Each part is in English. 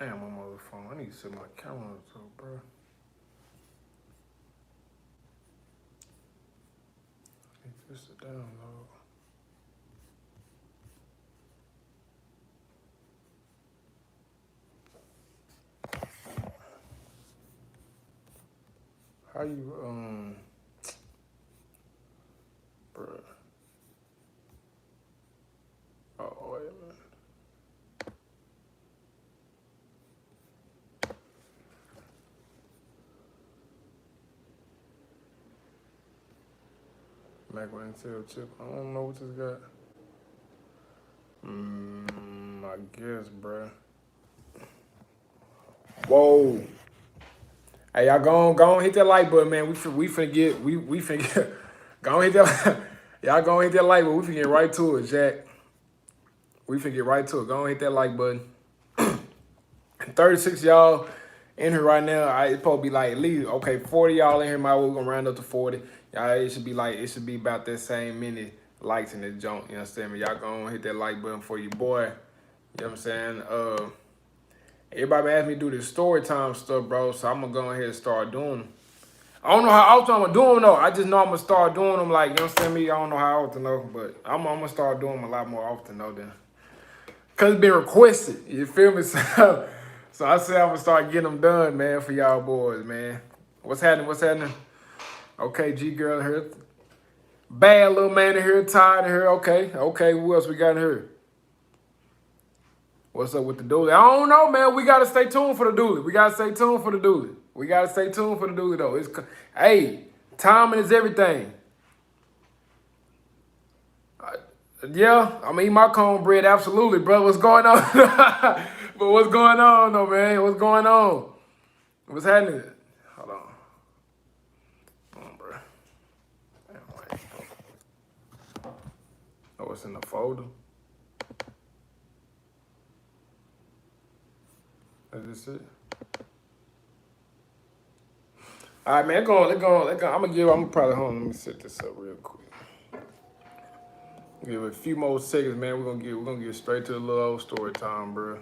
Damn, my motherfucker. I need to set my camera up, too, bro. I need this to download. How you, bro? Oh, wait a minute. Macro Intel chip. I don't know what this got. I guess, bro. Whoa. Hey, y'all go on hit that like button, man. We finna get go on hit that y'all go on hit that like button. We finna get right to it, Jack. We finna get right to it. Go on hit that like button. 36 y'all in here right now. It's supposed to be like at least 40 y'all in here. We're gonna round up to 40. Y'all, it should be about that same many likes in this junk. You understand me? Y'all go on hit that like button for your boy. You know what I'm saying? Everybody been asking me to do this story time stuff, bro. So I'm gonna go ahead and start doing them. I don't know how often I'm gonna do them though. I just know I'm gonna start doing them, like, you know what I'm saying me. I don't know how often though, but I'm gonna start doing them a lot more often though. Then, cause it's been requested. You feel me? So I said I'm gonna start getting them done, man, for y'all boys, man. What's happening? What's happening? Okay, G girl in here. Bad little man in here. Tired in here. Okay. Who else we got in here? What's up with the dually? I don't know, man. We gotta stay tuned for the dually. We gotta stay tuned for the dually though. Hey, timing is everything. Yeah, I'm eating my cornbread, absolutely, bro. What's going on? But what's going on, though, man? What's going on? What's happening? Hold on. Hold on, bro. Damn, wait. Oh, it's in the folder. Is this it? All right, man. Let's go. I'm probably home. Let me set this up real quick. Give it a few more seconds, man. We're gonna get straight to the little old story time, bro.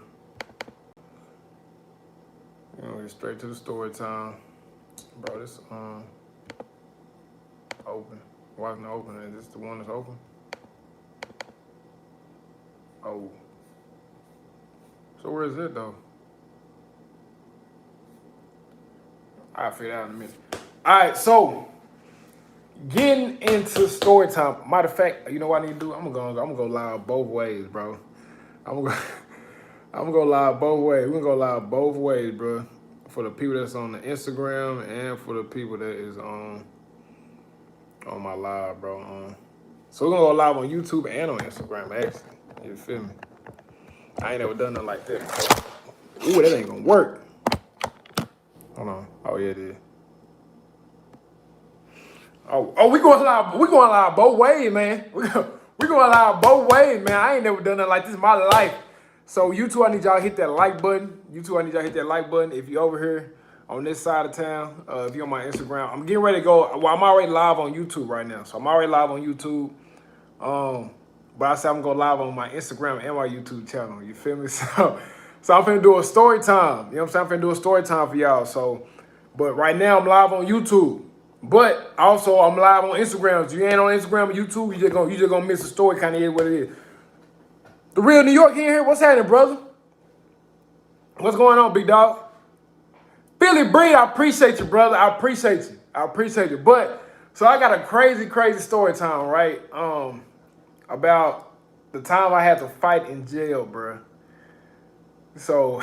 We're gonna get straight to the story time, bro. This open. Why isn't it open? Is this the one that's open? Oh. So where is it though? I'll figure it out in a minute. All right, so getting into story time. Matter of fact, you know what I need to do? I'm gonna go live both ways, bro. I'm gonna go live both ways. We're gonna go live both ways, bro. For the people that's on the Instagram and for the people that is on my live, bro. So we're gonna go live on YouTube and on Instagram, actually. You feel me? I ain't never done nothing like that before. Ooh, that ain't gonna work. Hold on. Oh yeah, it is. Oh, we going live both ways, man. We going live both ways, man. I ain't never done nothing like this in my life. So YouTube, I need y'all to hit that like button. If you over here on this side of town, if you're on my Instagram, I'm getting ready to go. Well, I'm already live on YouTube right now. So I'm already live on YouTube. But I said I'm gonna go live on my Instagram and my YouTube channel. You feel me? So I'm finna do a story time. You know what I'm saying? I'm finna do a story time for y'all. So, but right now I'm live on YouTube. But also I'm live on Instagram. If you ain't on Instagram or YouTube, you just gonna miss the story. Kind of is what it is. The real New York in here. What's happening, brother? What's going on, big dog? Billy Breed, I appreciate you, brother. I appreciate you. But so I got a crazy story time, right? About the time I had to fight in jail, bro. So,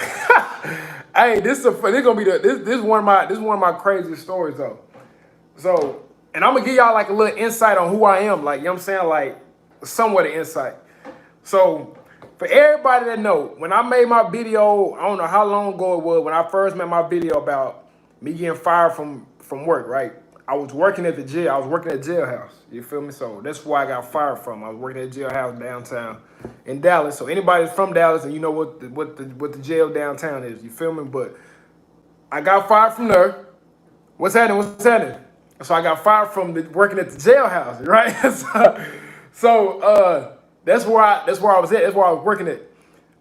hey, this is one of my craziest stories though. So, and I'm gonna give y'all like a little insight on who I am, like, you know what I'm saying, like somewhat of insight. So, for everybody that know, when I made my video, I don't know how long ago it was, when I first made my video about me getting fired from work, right? I was working at the jail. I was working at jailhouse. You feel me? So that's why I got fired from. I was working at jailhouse downtown in Dallas. So anybody that's from Dallas and you know what the jail downtown is, you feel me? But I got fired from there. What's happening? So I got fired from working at the jailhouse, right? So that's where I was at. That's where I was working at.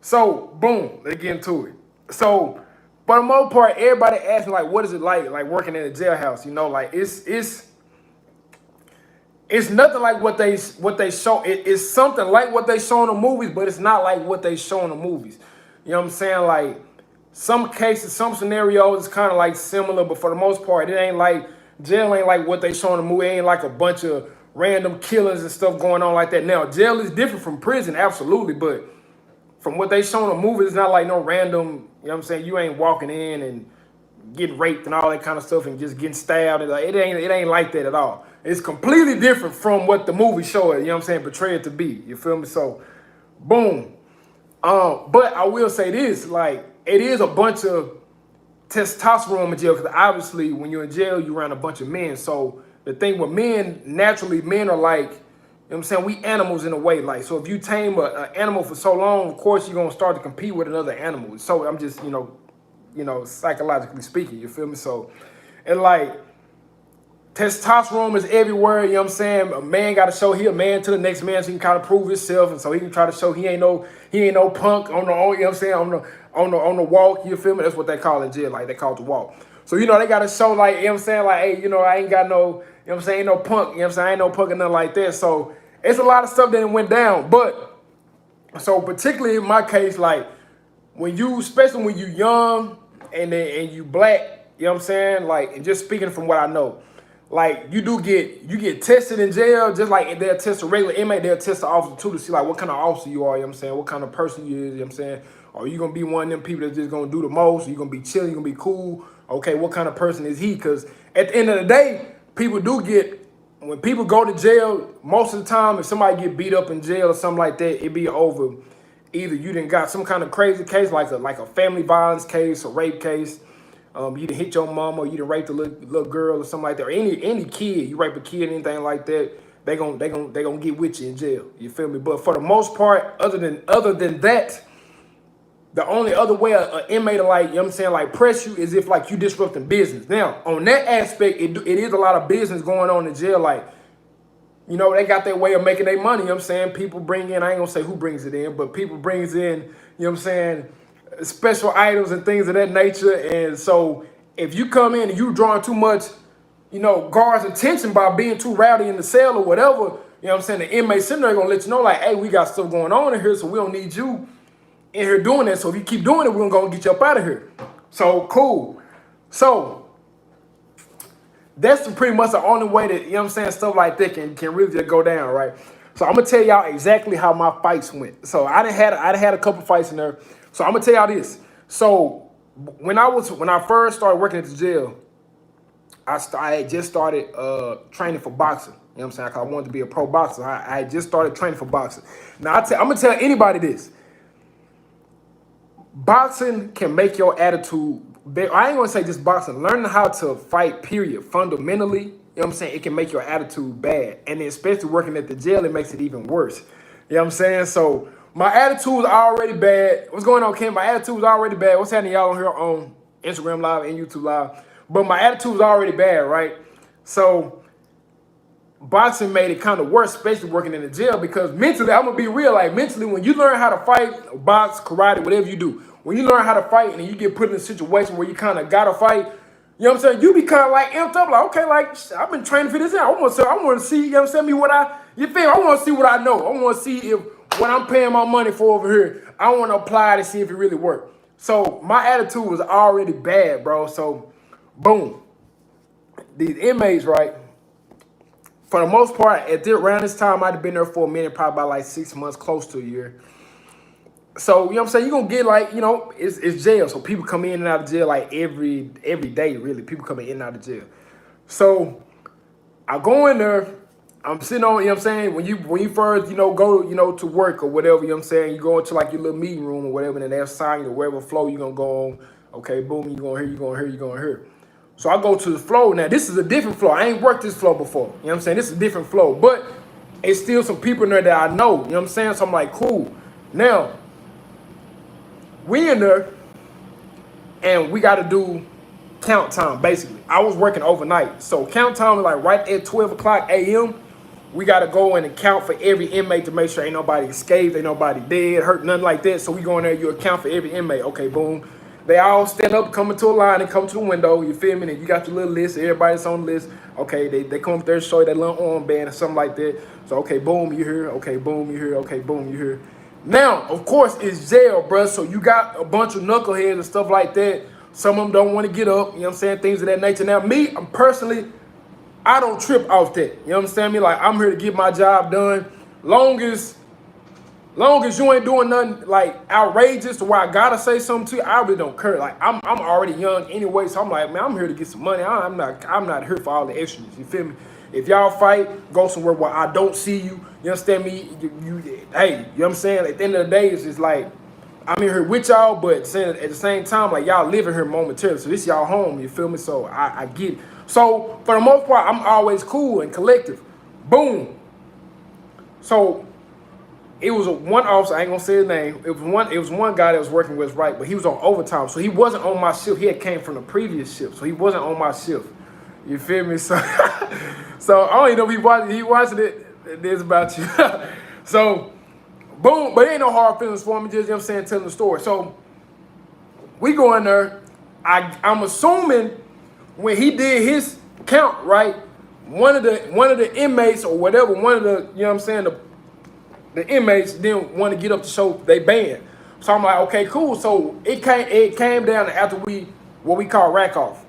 So boom, let's get into it. So for the most part, everybody asks me like, what is it like working in a jailhouse? You know, like it's nothing like what they show. It's something like what they show in the movies, but it's not like what they show in the movies. You know what I'm saying? Like some cases, some scenarios, it's kind of like similar, but for the most part, it ain't like jail ain't like what they show in the movie. It ain't like a bunch of random killings and stuff going on like that. Now, jail is different from prison, absolutely, but from what they show in the movie, it's not like no random, you know what I'm saying? You ain't walking in and getting raped and all that kind of stuff and just getting stabbed. And like, it ain't like that at all. It's completely different from what the movie showed it, you know what I'm saying, portrayed to be. You feel me? So, boom. But I will say this, like, it is a bunch of testosterone in jail because obviously when you're in jail, you're around a bunch of men. So the thing with men, naturally, men are like, you know what I'm saying, we animals in a way. Like, so if you tame an animal for so long, of course you're gonna start to compete with another animal. So I'm just, psychologically speaking, you feel me? So, and like, testosterone is everywhere, you know what I'm saying? A man got to show he a man to the next man so he can kind of prove himself, and so he can try to show he ain't no punk on the, you know what I'm saying, on the walk, you feel me? That's what they call it in jail, like they call it the walk. So, you know, they got to show like, you know what I'm saying, like, hey, you know, I ain't got no, you know what I'm saying, ain't no punk, you know what I'm saying, I ain't no punk or nothing like that. So it's a lot of stuff that went down, but so particularly in my case, like especially when you young and you black, you know what I'm saying? Like, and just speaking from what I know, like you get tested in jail, just like they'll test a regular inmate, they'll test the officer too to see like what kind of officer you are, you know what I'm saying? What kind of person you is, you know what I'm saying? Are you gonna be one of them people that's just gonna do the most? Are you gonna be chill, you gonna be cool? Okay, what kind of person is he? Because at the end of the day, when people go to jail, most of the time, if somebody get beat up in jail or something like that, it be over. Either you done got some kind of crazy case, like a family violence case, a rape case. You done hit your mama, or you done raped a little girl or something like that, or any kid, you rape a kid, anything like that, they gonna get with you in jail. You feel me? But for the most part, other than that, the only other way an inmate will, like, you know what I'm saying, like press you is if like you disrupting business. Now, on that aspect, it is a lot of business going on in jail. Like, you know, they got their way of making their money, you know what I'm saying? People bring in, I ain't gonna say who brings it in, but people brings in, you know what I'm saying, special items and things of that nature. And so if you come in and you drawing too much, you know, guards' attention by being too rowdy in the cell or whatever, you know what I'm saying, the inmate sitting there gonna let you know, like, hey, we got stuff going on in here, so we don't need you in here doing that. So if you keep doing it, we're gonna get you up out of here. So cool. So that's pretty much the only way that, you know what I'm saying, stuff like that can really just go down, right? So I'm gonna tell y'all exactly how my fights went. So I done had a couple fights in there. So I'm gonna tell y'all this. So when I first started working at the jail, I had just started training for boxing. You know what I'm saying? 'Cause I wanted to be a pro boxer. I had just started training for boxing. Now I'm gonna tell anybody this. Boxing can make your attitude better. I ain't gonna say just boxing. Learning how to fight, period, fundamentally, you know what I'm saying, it can make your attitude bad. And then especially working at the jail, it makes it even worse. You know what I'm saying? So my attitude was already bad. What's going on, Ken? My attitude was already bad. What's happening, y'all, on here on Instagram Live and YouTube Live? But my attitude was already bad, right? So boxing made it kind of worse, especially working in the jail, because mentally, I'm gonna be real, like mentally, when you learn how to fight, box, karate, whatever you do, when you learn how to fight and you get put in a situation where you kind of gotta fight, you know what I'm saying, you be kind of like amped up, like, okay, like, I've been training for this, I want to see, you know what I'm saying, I want to see what I know. I want to see if what I'm paying my money for over here, I want to apply to see if it really works. So my attitude was already bad, bro. So boom, these inmates, right? For the most part, around this time, I'd have been there for a minute, probably about like 6 months, close to a year. So, you know what I'm saying, you're going to get like, you know, it's jail. So people come in and out of jail like every day, really. People coming in and out of jail. So I go in there, I'm sitting on, you know what I'm saying, when you first, you know, go, you know, to work or whatever, you know what I'm saying, you go into like your little meeting room or whatever, and then they assign you to wherever flow you're going to go on. Okay, boom, you're going here, you're going here, you're going here. So I go to the flow. Now, this is a different flow. I ain't worked this flow before. You know what I'm saying? This is a different flow. But it's still some people in there that I know. You know what I'm saying? So I'm like, cool. Now, we in there, and we got to do count time, basically. I was working overnight. So count time is like right at 12 o'clock a.m. We got to go in and count for every inmate to make sure ain't nobody escaped, ain't nobody dead, hurt, nothing like that. So we go in there, you account for every inmate. Okay, boom. They all stand up, come into a line, and come to the window. You feel me? And you got your little list. Everybody's on the list. Okay, they come up there and show you that little armband or something like that. So okay, boom, you here. Okay, boom, you here. Okay, boom, you here. Now, of course, it's jail, bruh. So you got a bunch of knuckleheads and stuff like that. Some of them don't want to get up. You know what I'm saying? Things of that nature. Now, me, I'm personally, I don't trip off that. You know what I'm saying? Me, like, I'm here to get my job done. Long as you ain't doing nothing like outrageous to where I gotta say something to you, I really don't care. Like I'm already young anyway, so I'm like, man, I'm here to get some money. I'm not here for all the extras. You feel me? If y'all fight, go somewhere where I don't see you. You understand me? Hey, you know what I'm saying? At the end of the day, it's just like I'm in here with y'all, but saying at the same time, like y'all living here momentarily. So this y'all home. You feel me? So I get it. So for the most part, I'm always cool and collective. Boom. So it was one officer, I ain't gonna say his name. It was one guy that was working with us, right, but he was on overtime. So he wasn't on my shift. He had came from the previous shift. So he wasn't on my shift. You feel me? So so I don't even know if he watching it. This about you. So boom, but it ain't no hard feelings for me, just, you know what I'm saying, telling the story. So we go in there. I'm assuming when he did his count, right, one of the inmates or whatever, one of the, you know what I'm saying, the inmates didn't want to get up to show they band. So I'm like, okay, cool. So it came down after what we call rack off.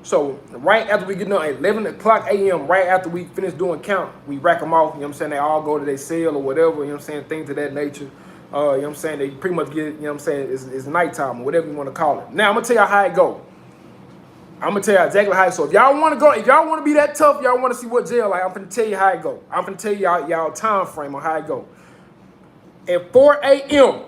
So right after we get done at 11 o'clock a.m., right after we finish doing count, we rack them off. You know what I'm saying? They all go to their cell or whatever, you know what I'm saying? Things of that nature. You know what I'm saying? They pretty much get, you know what I'm saying, it's nighttime or whatever you want to call it. Now I'm going to tell you how it go. I'm going to tell you exactly how it. So if y'all want to be that tough, y'all want to see what jail like, I'm going to tell you how it go. I'm going to tell y'all time frame on how it go. At 4 a.m.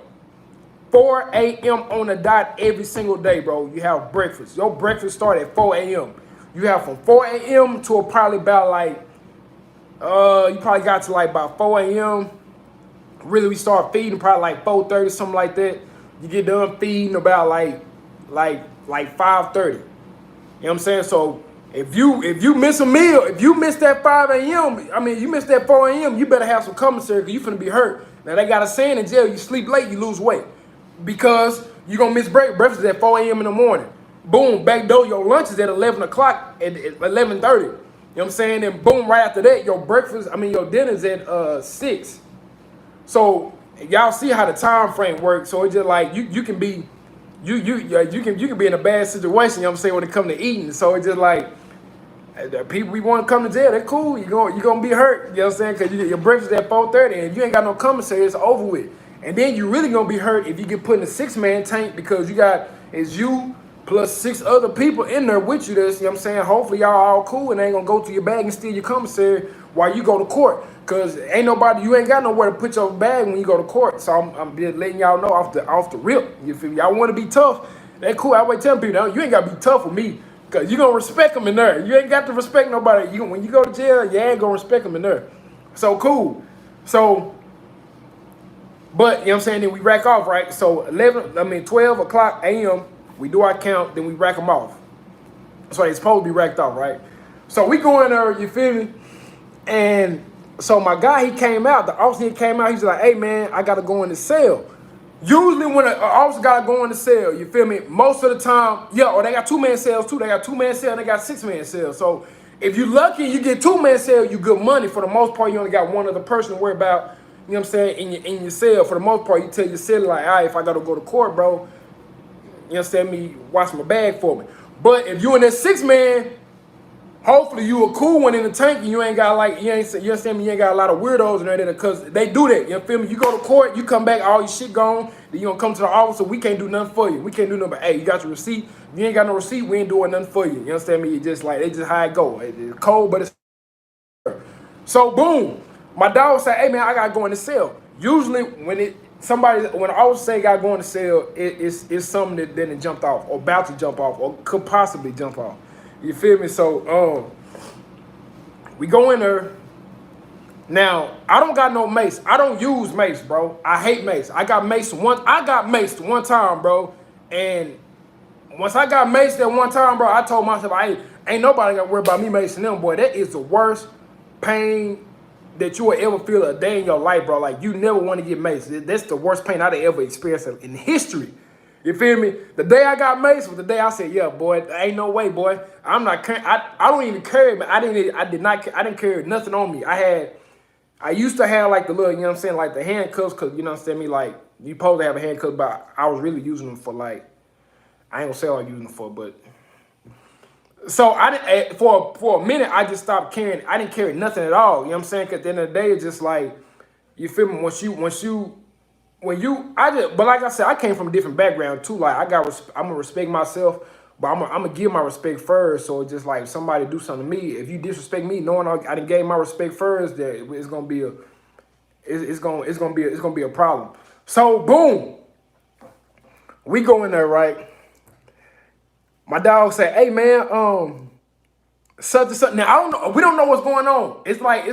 on the dot every single day, bro, you have breakfast. Your breakfast start at 4 a.m. You have from 4 a.m. to probably about like, you probably got to like about 4 a.m. Really, we start feeding probably like 4:30, something like that. You get done feeding about like 5:30. You know what I'm saying? So if you miss a meal, if you miss that 5 a.m., I mean, you miss that 4 a.m., you better have some commissary because you finna be hurt. Now, they got a saying in jail, you sleep late, you lose weight. Because you're going to miss breakfast at 4 a.m. in the morning. Boom, back door, your lunch is at 11 o'clock, at 11:30. You know what I'm saying? And boom, right after that, your dinner's at 6. So, y'all see how the time frame works. So, it's just like, you can be, you can be in a bad situation, you know what I'm saying, when it comes to eating. So, it's just like, the people we want to come to jail, they're cool. You're gonna be hurt, you know what I'm saying? Because your breakfast at 4:30, and if you ain't got no commissary, it's over with. And then you really gonna be hurt if you get put in a 6-man tank because it's you plus 6 other people in there with you. That's, you know what I'm saying? Hopefully y'all all cool and they ain't gonna go to your bag and steal your commissary while you go to court. Cause you ain't got nowhere to put your bag when you go to court. So I'm just letting y'all know off the rip. You feel me? Y'all want to be tough? That cool. I always tell people, you ain't gotta be tough with me. Cause you gonna respect them in there. You ain't got to respect nobody. When you go to jail, you ain't gonna respect them in there. So cool. So, but you know what I'm saying, then we rack off, right? So 12 o'clock a.m., we do our count, then we rack them off. So it's supposed to be racked off, right? So we go in there, you feel me? And so my guy, he came out, the officer, he came out, he's like, hey man, I gotta go in the cell. Usually when an officer gotta go in the cell, you feel me? Most of the time, or they got 2-man cells too. They got 2-man cells and they got 6-man cells. So if you're lucky, you get 2-man cell, you good money. For the most part, you only got one other person to worry about, you know what I'm saying, in your cell. For the most part, you tell your cell like, all right, if I gotta go to court, bro, you understand me, watch my bag for me. But if you in that 6-man, hopefully you a cool one in the tank and you ain't got like, you understand me, you ain't got a lot of weirdos in there because they do that, you feel me? You go to court, you come back, all your shit gone, then you gonna come to the office, so we can't do nothing for you. We can't do nothing but, hey, you got your receipt? If you ain't got no receipt, we ain't doing nothing for you. You understand me? It's just like, it's just how it go. It's cold, but it's so boom. My dog say, hey man, I gotta go in the cell. Usually when the officer say gotta go in the cell, it's something that then jumped off, or about to jump off, or could possibly jump off. You feel me? So we go in there. Now, I don't got no mace. I don't use mace, bro. I hate mace. I got maced one time, bro. And once I got maced that one time, bro, I told myself, ain't nobody got to worry about me macing them, boy. That is the worst pain that you will ever feel a day in your life, bro. Like, you never want to get maced. That's the worst pain I've ever experienced in history. You feel me? The day I got maced was the day I said, yeah, boy, ain't no way, boy. I'm not, I don't even carry, man. I didn't carry nothing on me. I used to have like the little, you know what I'm saying, like the handcuffs, cause you know what I'm saying, me like, you supposed to have a handcuff, but I was really using them for like, I ain't gonna say what I was using them for, but. So I didn't, for a minute, I just stopped carrying, I didn't carry nothing at all. You know what I'm saying? Cause at the end of the day, it's just like, you feel me? But like I said, I came from a different background too. Like I'm gonna respect myself, but I'm gonna give my respect first. So it's just like if somebody do something to me, if you disrespect me, knowing I done gave my respect first, that it's gonna be a, it's gonna be a problem. So boom, we go in there, right? My dog said, "Hey man, such and such." Now I don't know. We don't know what's going on. It's like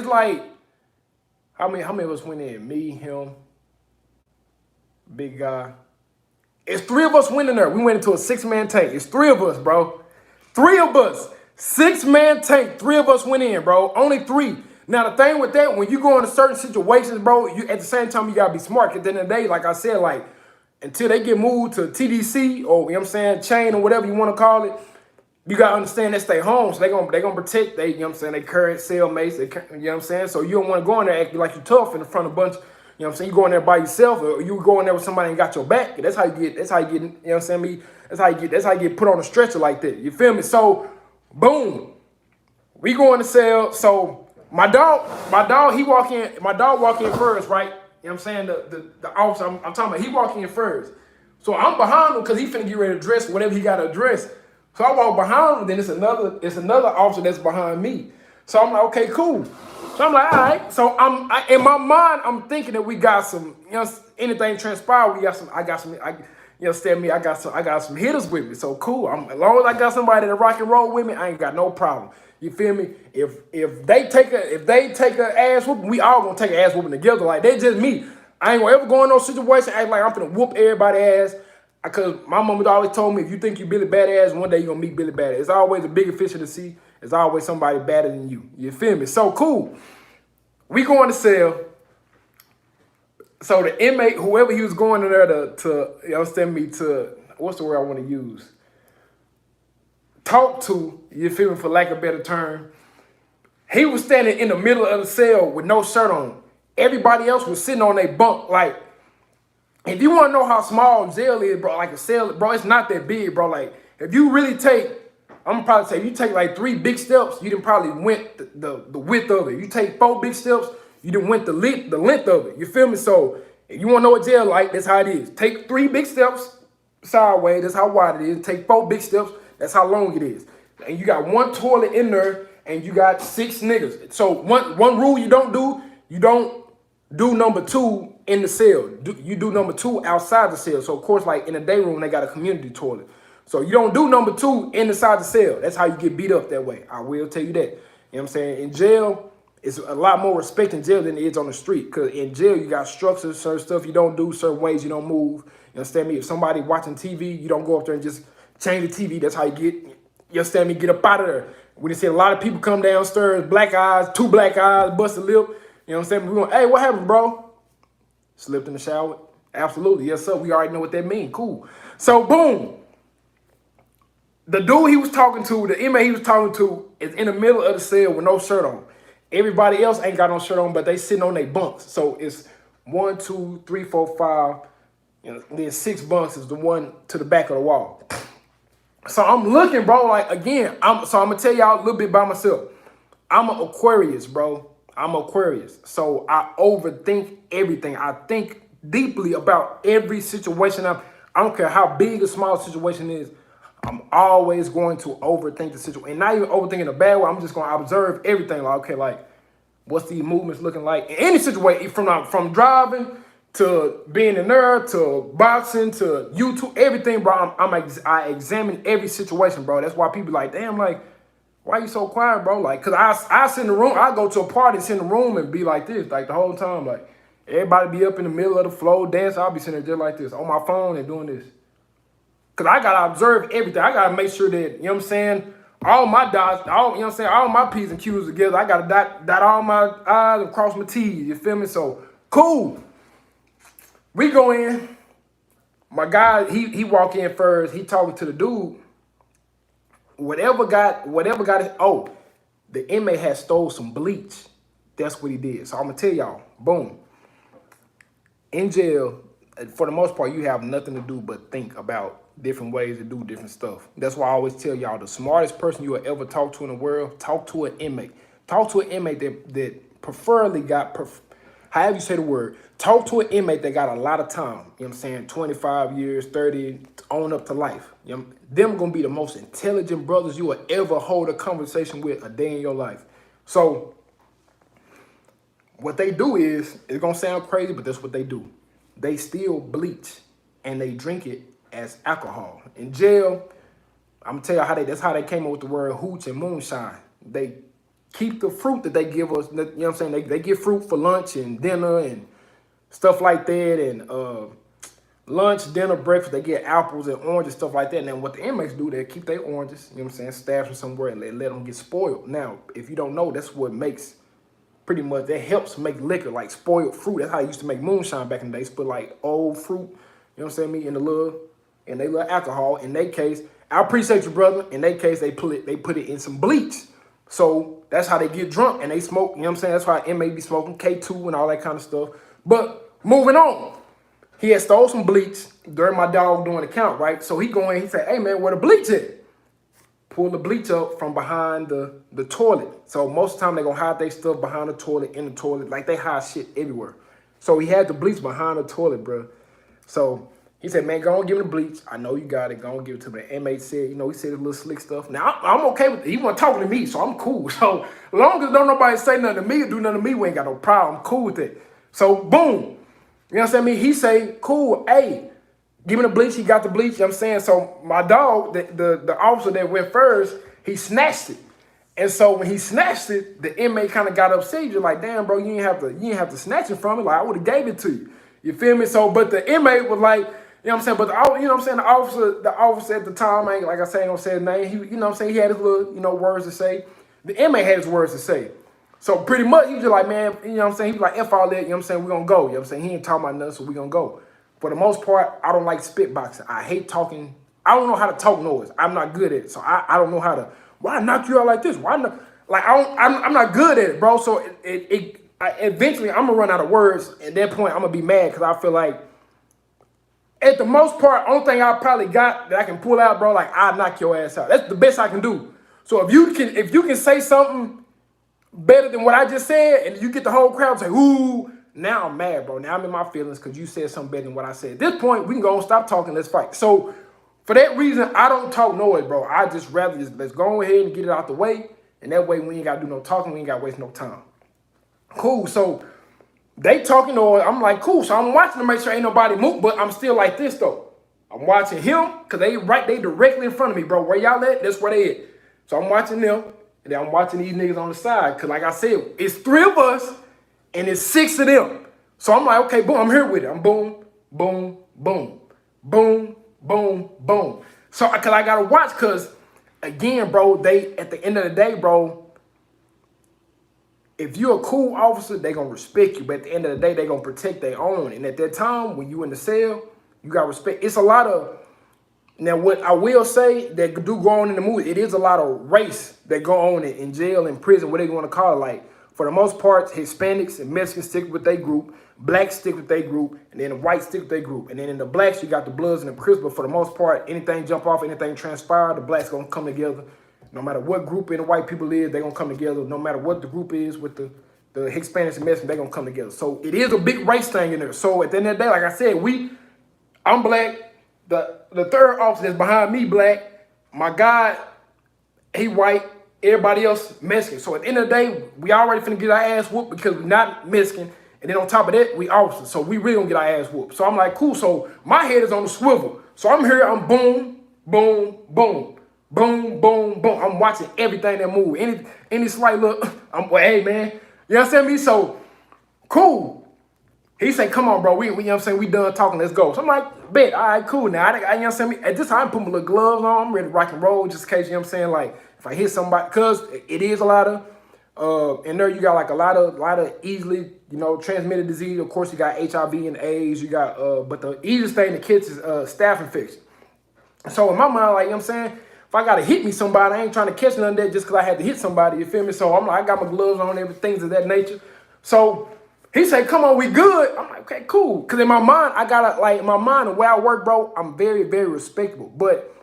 how many of us went in? Me, him, big guy. It's three of us went in there. We went into a 6-man tank. It's three of us, bro. Three of us. 6-man tank. Three of us went in, bro. Only three. Now, the thing with that, when you go into certain situations, bro, you at the same time, you got to be smart. Because at the end of the day, like I said, like, until they get moved to TDC or, you know what I'm saying, chain or whatever you want to call it, you got to understand they stay home. So they gonna protect, you know what I'm saying, they current cellmates, you know what I'm saying? So you don't want to go in there acting like you tough in front of a bunch. You know what I'm saying? You go in there by yourself, or you go in there with somebody and got your back. That's how you get, you know what I'm saying? That's how you get put on a stretcher like that. You feel me? So, boom. We go in the cell. So my dog, he walk in, first, right? You know what I'm saying? The officer, I'm talking about, he walk in first. So I'm behind him because he finna get ready to address whatever he gotta address. So I walk behind him, then it's another officer that's behind me. So I'm like, okay, cool. So I'm like, all right. So in my mind, I'm thinking that we got some, you know, anything transpire, I got some, you understand me? I got some hitters with me. So cool. As long as I got somebody that rock and roll with me, I ain't got no problem. You feel me? If they take a ass whooping, we all gonna take an ass whooping together. Like, they just me. I ain't gonna ever go in no situation act like I'm finna whoop everybody's ass. Because my mama always told me, if you think you Billy Badass, one day you're going to meet Billy Badass. It's always a bigger fish to see. It's always somebody better than you. You feel me? So, cool. We go in the cell. So, the inmate, whoever he was going in there to you understand me, to, what's the word I want to use? Talk to, you feel me, for lack of a better term. He was standing in the middle of the cell with no shirt on. Everybody else was sitting on their bunk, like, if you want to know how small jail is, bro, like a cell, bro, it's not that big, bro. Like, if you really take, I'm gonna probably say, if you take like 3 big steps, you done probably went the width of it. You take 4 big steps, you done went the length of it. You feel me? So, if you want to know what jail like, that's how it is. Take 3 big steps sideways, that's how wide it is. Take 4 big steps, that's how long it is. And you got 1 toilet in there, and you got 6 niggas. So, one rule you don't do number 2 in the cell. You do number 2 outside the cell. So, of course, like in the day room, they got a community toilet. So, you don't do number 2 inside the cell. That's how you get beat up that way. I will tell you that. You know what I'm saying? In jail, it's a lot more respect in jail than it is on the street. Because in jail, you got structures, certain stuff you don't do, certain ways you don't move. You understand me? If somebody watching TV, you don't go up there and just change the TV. That's how you get, you understand me, get up out of there. We done see a lot of people come downstairs, black eyes, 2 black eyes, bust a lip. You know what I'm saying? We're going, hey, what happened, bro? Slipped in the shower? Absolutely. Yes, sir. We already know what that means. Cool. So, boom. The dude he was talking to, the inmate he was talking to, is in the middle of the cell with no shirt on. Everybody else ain't got no shirt on, but they sitting on their bunks. So, it's 1, 2, 3, 4, 5. You know, then 6 bunks is the one to the back of the wall. So, I'm looking, bro, like, again, I'm going to tell y'all a little bit about myself. I'm an Aquarius, bro. I'm Aquarius, so I overthink everything. I think deeply about every situation. I don't care how big or small the situation is. I'm always going to overthink the situation. And not even overthinking in a bad way. I'm just going to observe everything. Like, okay, like, what's these movements looking like? In any situation, from driving to being in there, to boxing, to YouTube, everything, bro. I examine every situation, bro. That's why people like, damn, like, why you so quiet, bro? Like, cause I sit in the room, I go to a party, sit in the room and be like this, like the whole time. Like, everybody be up in the middle of the floor, dance, I'll be sitting there just like this, on my phone and doing this. Cause I gotta observe everything. I gotta make sure that, you know what I'm saying, all my dots, you know what I'm saying, all my P's and Q's together. I gotta dot all my I's and cross my T's, you feel me? So, cool. We go in. my guy, he walk in first. He talking to the dude. Whatever got it. Oh, the inmate had stole some bleach. That's what he did. So I'm gonna tell y'all. Boom. In jail, for the most part, you have nothing to do but think about different ways to do different stuff. That's why I always tell y'all, the smartest person you will ever talk to in the world, talk to an inmate. Talk to an inmate that preferably got, however you say the word, talk to an inmate that got a lot of time. You know what I'm saying? 25 years, 30, on up to life. You know, them gonna be the most intelligent brothers you will ever hold a conversation with a day in your life. So what they do is, it's gonna sound crazy, but that's what they do. They steal bleach and they drink it as alcohol. In jail, I'm gonna tell you that's how they came up with the word hooch and moonshine. They keep the fruit that they give us, you know what I'm saying? They give fruit for lunch and dinner and stuff like that, and lunch, dinner, breakfast, they get apples and oranges, stuff like that. And then what the inmates do, they keep their oranges, you know what I'm saying, stash them somewhere and let them get spoiled. Now, if you don't know, that's what makes, pretty much, that helps make liquor, like spoiled fruit. That's how they used to make moonshine back in the day. Put like old fruit, you know what I'm saying, in they little alcohol. In their case, I appreciate you, brother. In their case, they put it in some bleach. So that's how they get drunk and they smoke, you know what I'm saying? That's why inmate be smoking K2 and all that kind of stuff. But moving on. He had stole some bleach during my dog doing the count, right? So he go in, he said, hey man, where the bleach at? Pull the bleach up from behind the toilet. So most of the time they gonna hide their stuff behind the toilet, in the toilet, like they hide shit everywhere. So he had the bleach behind the toilet, bro. So he said, man, go on, give him the bleach. I know you got it. Go on, give it to me. The inmate said, you know, he said a little slick stuff. Now, I'm okay with it. He wasn't talking to me, so I'm cool. So as long as don't nobody say nothing to me or do nothing to me, we ain't got no problem. I'm cool with it. So boom. You know what I'm saying? He say, cool, hey, give me the bleach. He got the bleach, you know what I'm saying? So my dog, the officer that went first, he snatched it. And so when he snatched it, the inmate kind of got upset. You're like, damn, bro, you ain't have to snatch it from me. Like, I would have gave it to you. You feel me? So, but the inmate was like, you know what I'm saying? But you know what I'm saying? The officer at the time, ain't like I say, ain't gonna say his name. He, you know what I'm saying? He had his little, you know, words to say. The inmate had his words to say. So pretty much, he was just like, man, you know what I'm saying? He was like, F all that, you know what I'm saying? We gonna go, you know what I'm saying? He ain't talking about nothing, so we gonna go. For the most part, I don't like spit boxing. I hate talking. I don't know how to talk noise. I'm not good at it. So I don't know how to, why knock you out like this? Why not? Like, I'm not good at it, bro. So eventually, I'm gonna run out of words. At that point, I'm gonna be mad because I feel like, at the most part, only thing I probably got that I can pull out, bro, like, I'll knock your ass out. That's the best I can do. So if you can say something better than what I just said, and you get the whole crowd to say, ooh, now I'm mad, bro. Now I'm in my feelings because you said something better than what I said. At this point, we can go and stop talking, let's fight. So for that reason, I don't talk noise, bro. I just rather let's go ahead and get it out the way, and that way we ain't gotta do no talking, we ain't gotta waste no time. Cool, so they talking noise, I'm like, cool, so I'm watching to make sure ain't nobody move, but I'm still like this though. I'm watching him, because they directly in front of me, bro. Where y'all at? That's where they at. So I'm watching them. And then I'm watching these niggas on the side. Because like I said, it's 3 of us and it's 6 of them. So I'm like, okay, boom, I'm here with it. I'm boom, boom, boom, boom, boom, boom. So, because I got to watch, because, again, bro, at the end of the day, bro, if you're a cool officer, they going to respect you. But at the end of the day, they going to protect their own. And at that time, when you in the cell, you got to respect. It's a lot of... Now, what I will say that do go on in the movie, it is a lot of race that go on in jail, in prison, what they want to call it. Like, for the most part, Hispanics and Mexicans stick with their group, blacks stick with their group, and then the whites stick with their group. And then in the blacks, you got the Bloods and the Crips, but for the most part, anything jump off, anything transpire, the blacks going to come together. No matter what group in the white people is, they're going to come together. No matter what the group is with the Hispanics and Mexicans, they're going to come together. So it is a big race thing in there. So at the end of the day, like I said, I'm black. The third officer that's behind me black. My guy, he white. Everybody else Mexican. So at the end of the day, we already finna get our ass whooped because we're not Mexican. And then on top of that, we officers. So we really gonna get our ass whooped. So I'm like, cool. So my head is on the swivel. So I'm here, I'm boom, boom, boom, boom, boom, boom. I'm watching everything that move. Any slight look, I'm, well, hey man. You know what I'm saying? Me? So cool. He say, come on, bro, we you know what I'm saying, we done talking, let's go. So I'm like, bet, all right, cool. Now, you know what I'm saying, at this time, I put my little gloves on, I'm ready to rock and roll, just in case, you know what I'm saying, like, if I hit somebody, because it is a lot of, in there, you got like a lot of easily You know, transmitted disease. Of course, you got HIV and AIDS. You got, but the easiest thing to catch is staph infection. So in my mind, like, you know what I'm saying? If I got to hit me somebody, I ain't trying to catch none of that just because I had to hit somebody, you feel me? So I'm like, I got my gloves on, everything's of that nature. So he said, come on, we good. I'm like, okay, cool. Because in my mind, I got to, like, in my mind, the way I work, bro, I'm very, very respectable. But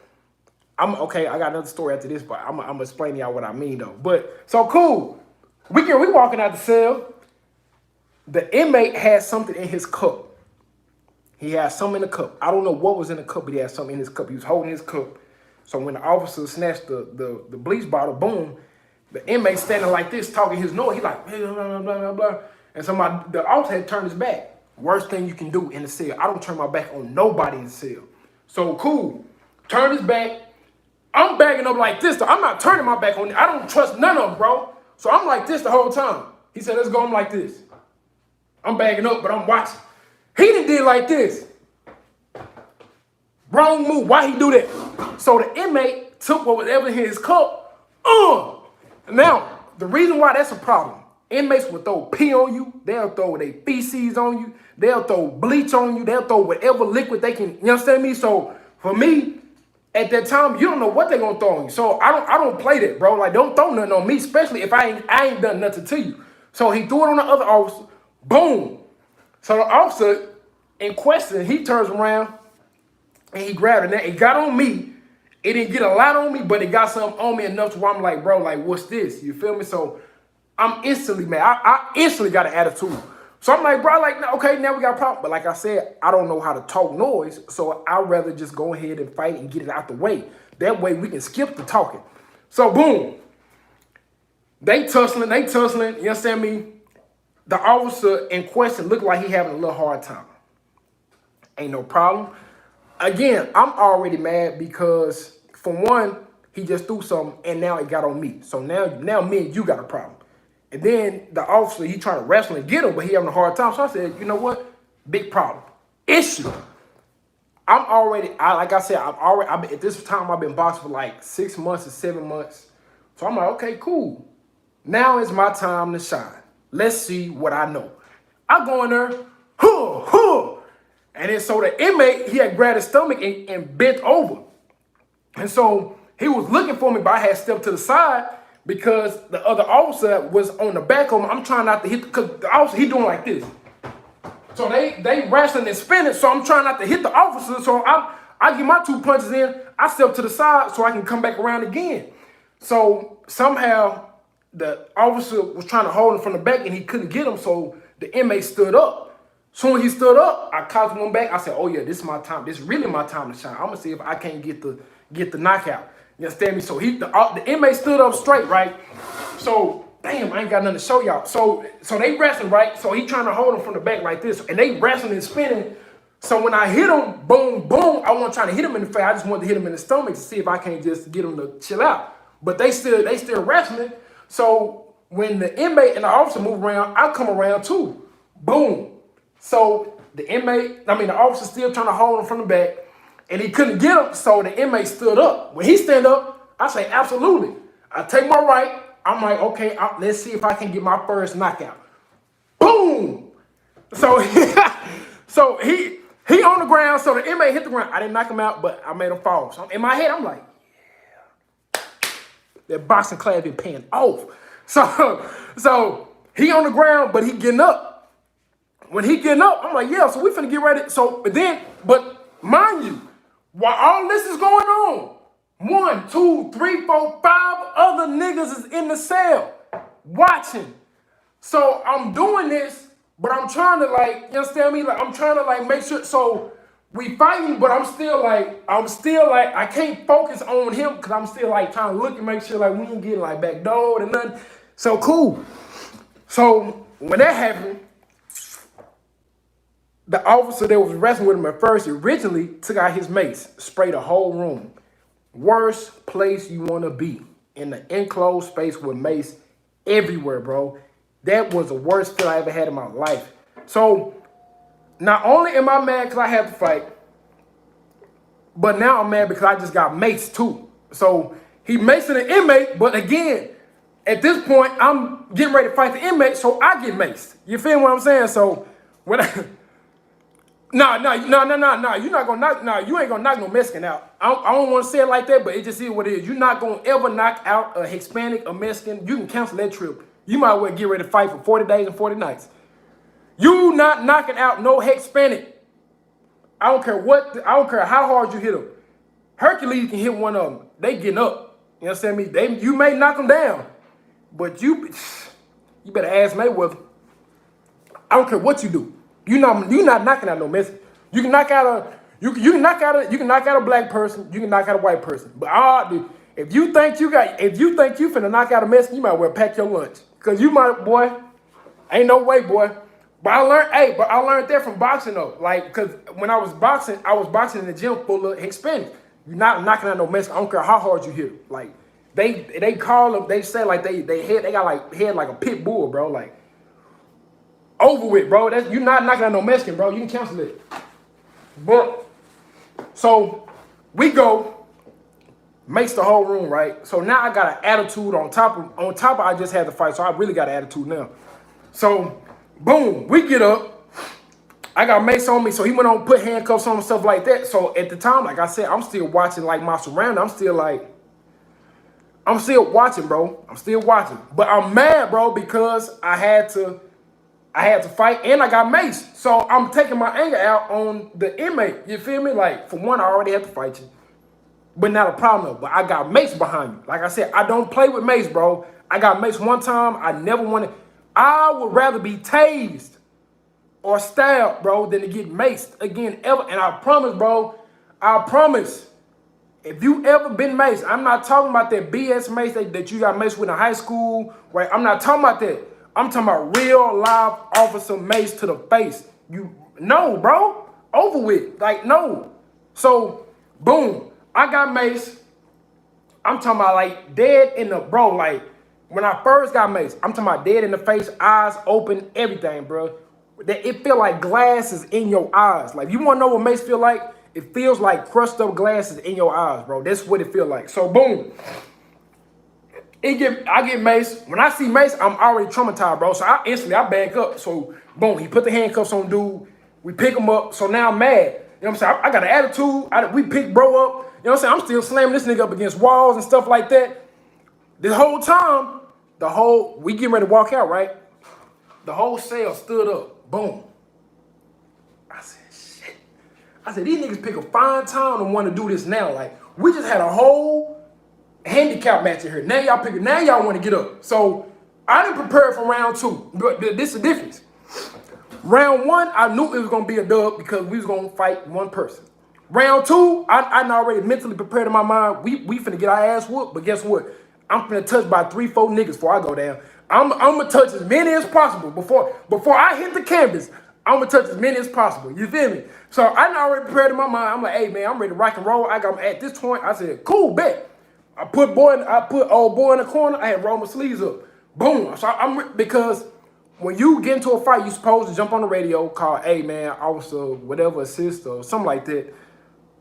okay, I got another story after this, but I'm going to explain to y'all what I mean, though. But, so cool. We walking out the cell. The inmate had something in his cup. He had something in the cup. I don't know what was in the cup, but he had something in his cup. He was holding his cup. So when the officer snatched the bleach bottle, boom, the inmate standing like this, talking his noise. He like, blah, blah, blah, blah, blah. And the officer had turned his back. Worst thing you can do in the cell. I don't turn my back on nobody in the cell. So cool. Turn his back. I'm backing up like this. I'm not turning my back on it. I don't trust none of them, bro. So I'm like this the whole time. He said, let's go. I'm like this. I'm backing up, but I'm watching. He did like this. Wrong move. Why he do that? So the inmate took whatever in his cup. Now, the reason why that's a problem, inmates will throw pee on you. They'll throw their feces on you. They'll throw bleach on you. They'll throw whatever liquid they can. You understand me? So for me, at that time, you don't know what they're gonna throw on you. So I don't play that, bro. Like, don't throw nothing on me, especially if I ain't done nothing to you. So he threw it on the other officer. Boom. So the officer in question, he turns around and he grabbed it. It got on me. It didn't get a lot on me, but it got something on me enough to where I'm like, bro, like, what's this? You feel me? So I'm instantly mad. I instantly got an attitude. So I'm like, bro, like, okay, now we got a problem. But like I said, I don't know how to talk noise, so I'd rather just go ahead and fight and get it out the way. That way we can skip the talking. So boom. They tussling, you understand me? The officer in question looked like he having a little hard time. Ain't no problem. Again, I'm already mad because, for one, he just threw something and now it got on me. So now me and you got a problem. And then the officer, he trying to wrestle and get him, but he having a hard time. So I said, you know what? Big problem. Issue. Like I said, at this time, I've been boxing for like 6 months or 7 months. So I'm like, okay, cool. Now is my time to shine. Let's see what I know. I go in there, and then so the inmate, he had grabbed his stomach and bent over. And so he was looking for me, but I had stepped to the side because the other officer was on the back of him. I'm trying not to hit, because the officer, he doing like this. So they wrestling and spinning, so I'm trying not to hit the officer. So I get my 2 punches in, I step to the side so I can come back around again. So somehow the officer was trying to hold him from the back and he couldn't get him, so the inmate stood up. Soon as he stood up, I caught him back. I said, oh yeah, this is my time. This is really my time to shine. I'm gonna see if I can't get the knockout. You understand me? So the inmate stood up straight, right? So damn, I ain't got nothing to show y'all. So they wrestling, right? So he trying to hold him from the back like this, and they wrestling and spinning. So when I hit him, boom, boom, I wasn't trying to hit him in the face. I just wanted to hit him in the stomach to see if I can't just get him to chill out. But they still wrestling. So when the inmate and the officer move around, I come around too. Boom. So the officer still trying to hold him from the back, and he couldn't get him, so the inmate stood up. When he stand up, I say, absolutely. I take my right. I'm like, okay, let's see if I can get my first knockout. Boom! So, so he on the ground, so the inmate hit the ground. I didn't knock him out, but I made him fall. So in my head, I'm like, yeah. That boxing class been paying off. So he on the ground, but he getting up. When he getting up, I'm like, yeah, so we finna get ready. But mind you, while all this is going on, 1, 2, 3, 4, 5 other niggas is in the cell watching. So I'm doing this, but I'm trying to, like, you understand me? Like, I'm trying to, like, make sure. So we fighting, but I'm still like, I can't focus on him because I'm still like trying to look and make sure like we ain't getting like backdoored and nothing. So cool. So when that happened, the officer that was wrestling with him at first originally took out his mace, sprayed the whole room. Worst place you want to be, in the enclosed space with mace everywhere, bro. That was the worst feel I ever had in my life. So not only am I mad because I had to fight, but now I'm mad because I just got maced too. So he macing an inmate, but again, At this point, I'm getting ready to fight the inmate, so I get maced. You feel what I'm saying? So when I no, you're not gonna knock. No, you ain't gonna knock no Mexican out. I don't want to say it like that, but it just is what it is. You're not gonna ever knock out a Hispanic, a Mexican. You can cancel that trip. You might well get ready to fight for 40 days and 40 nights. You not knocking out no Hispanic. I don't care what. I don't care how hard you hit them. Hercules can hit one of them. They getting up. You understand me? You may knock them down, but you better ask Mayweather. I don't care what you do. You're not knocking out no Mexican. You can knock out a black person. You can knock out a white person. But if you think you finna knock out a Mexican, you might well pack your lunch. Cause you might, boy, ain't no way, boy. But I learned that from boxing though. Like, cause when I was boxing in the gym full of Hispanics. You're not knocking out no Mexican. I don't care how hard you hit them. Like they call them. They say like they got like head like a pit bull, bro. Like over with, bro. You're not knocking out no Mexican, bro. You can cancel it. But so we go, makes the whole room, right? So now I got an attitude on top of I just had the fight, so I really got an attitude now. So boom, we get up. I got mace on me, so he went on put handcuffs on and stuff like that. So at the time, like I said, I'm still watching like my surroundings. I'm still watching, bro. I'm still watching. But I'm mad, bro, because I had to fight and I got maced. So I'm taking my anger out on the inmate. You feel me? Like, for one, I already had to fight you. But not a problem, but I got mace behind me. Like I said, I don't play with mace, bro. I got mace one time. I would rather be tased or stabbed, bro, than to get maced again ever. And I promise, bro, if you ever been maced, I'm not talking about that BS mace that you got maced with in high school, right? I'm not talking about that. I'm talking about real live officer mace to the face. No, bro, over with, like, no. So, boom, I got mace. I'm talking about like dead in the, bro, like when I first got maced, I'm talking about dead in the face, eyes open, everything, bro. It feel like glasses in your eyes. Like, you want to know what mace feel like? It feels like crushed up glasses in your eyes, bro. That's what it feel like. So, boom. I get mace. When I see mace, I'm already traumatized, bro. So, I back up. So, boom, he put the handcuffs on dude. We pick him up. So, now I'm mad. You know what I'm saying? I got an attitude. We pick bro up. You know what I'm saying? I'm still slamming this nigga up against walls and stuff like that. This whole time, we getting ready to walk out, right? The whole cell stood up. Boom. I said, shit. I said, these niggas pick a fine time to want to do this now. Like, we just had a whole handicap match in here. Now y'all want to get up. So I didn't prepare for round two. But this is the difference. Round one, I knew it was going to be a dub because we was going to fight one person. Round two, I already mentally prepared in my mind. We finna get our ass whooped. But guess what? I'm finna touch by 3-4 niggas before I go down. I'm gonna touch as many as possible before I hit the canvas. I'm gonna touch as many as possible. You feel me? So I already prepared in my mind. I'm like, hey man, I'm ready to rock and roll. At this point, I said, cool, bet. I put old boy in the corner. I had rolled my sleeves up. Boom. So because when you get into a fight, you supposed to jump on the radio, call, hey man, officer, whatever, assist or something like that.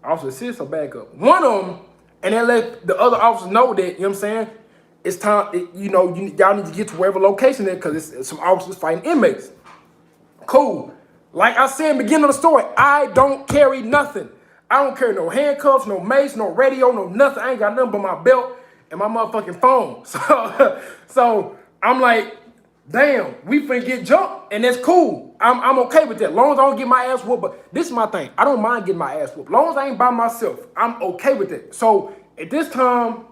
Officer assist or backup. One of them, and then let the other officers know that, you know what I'm saying? It's time, y'all need to get to wherever location there because it's some officers fighting inmates. Cool. Like I said in the beginning of the story, I don't carry nothing. I don't carry no handcuffs, no mace, no radio, no nothing. I ain't got nothing but my belt and my motherfucking phone. So I'm like, damn, we finna get jumped, and that's cool. I'm okay with that. As long as I don't get my ass whooped, but this is my thing. I don't mind getting my ass whooped. As long as I ain't by myself, I'm okay with it. So at this time,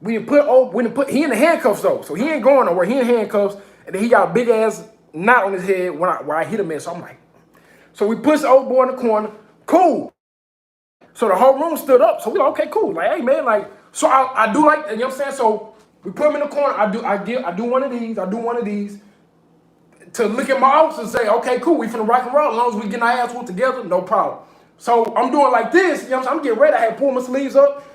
he in the handcuffs though, so he ain't going nowhere. He in handcuffs, and then he got a big ass knot on his head where I hit him in. So I'm like, so we pushed the old boy in the corner. Cool. So the whole room stood up. So we like, okay, cool. Like, hey man, like, so I do like, you know what I'm saying? So we put him in the corner. I do one of these. I do one of these to look at my officer and say, okay, cool. We finna rock and roll. As long as we get our ass whooped together, no problem. So I'm doing like this. You know what I'm saying? I'm getting ready. I had pulled my sleeves up.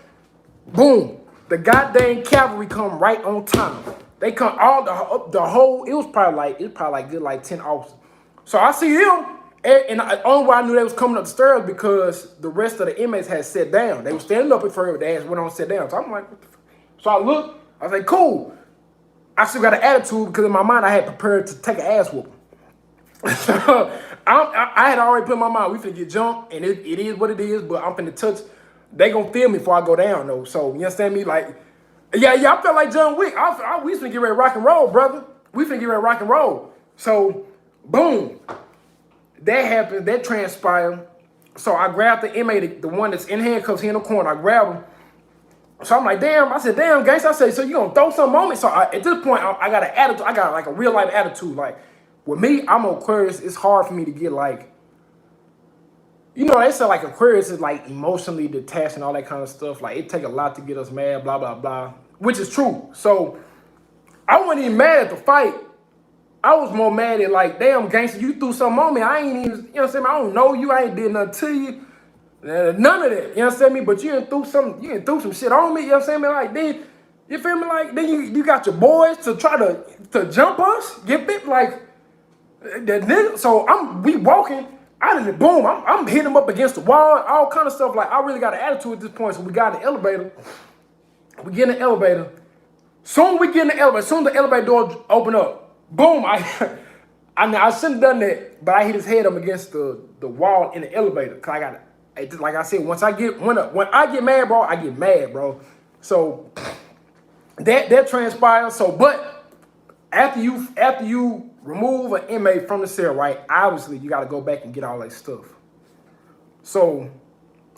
Boom. The goddamn cavalry come right on time. They come all the whole. It was probably like good like 10 officers. So I see them, and the only way I knew they was coming up the stairs because the rest of the inmates had sat down. They were standing up at first. They ass went on and sat down. So I'm like, what the fuck? So I look. I was like, cool. I still got an attitude because in my mind I had prepared to take an ass whooping. So I had already put in my mind, we finna get jumped, and it is what it is, but I'm finna touch. They gonna feel me before I go down, though. So, you understand me? Like, yeah, I felt like John Wick. We finna get ready to rock and roll, brother. We finna get ready to rock and roll. So, boom. That happened. That transpired. So, I grabbed the inmate, the one that's in handcuffs, he in the corner. I grabbed him. So I'm like, damn. I said, damn, gangsta. I said, so you gonna throw something on me? So at this point, I got an attitude. I got like a real life attitude. Like, with me, I'm Aquarius. It's hard for me to get like, you know, they say like Aquarius is like emotionally detached and all that kind of stuff. Like, it take a lot to get us mad, blah, blah, blah, which is true. So I wasn't even mad at the fight. I was more mad at like, damn, gangster, you threw something on me. I ain't even, you know what I'm saying? I don't know you. I ain't did nothing to you. None of that, you understand me? But you didn't threw some shit on me, you know what I'm saying? Like, then, you feel me? Like, then you got your boys to try to jump us, get bit, like, that nigga. So we walking out of the boom. I'm hitting him up against the wall, all kind of stuff. Like, I really got an attitude at this point. So we got in the elevator. We get in the elevator. Soon we get in the elevator. Soon the elevator door open up. Boom. I shouldn't have done that, but I hit his head up against the wall in the elevator. Cause I got it. Like I said, when I get mad, bro, I get mad, bro. So that transpires. So, but after you remove an inmate from the cell, right? Obviously, you got to go back and get all that stuff. So,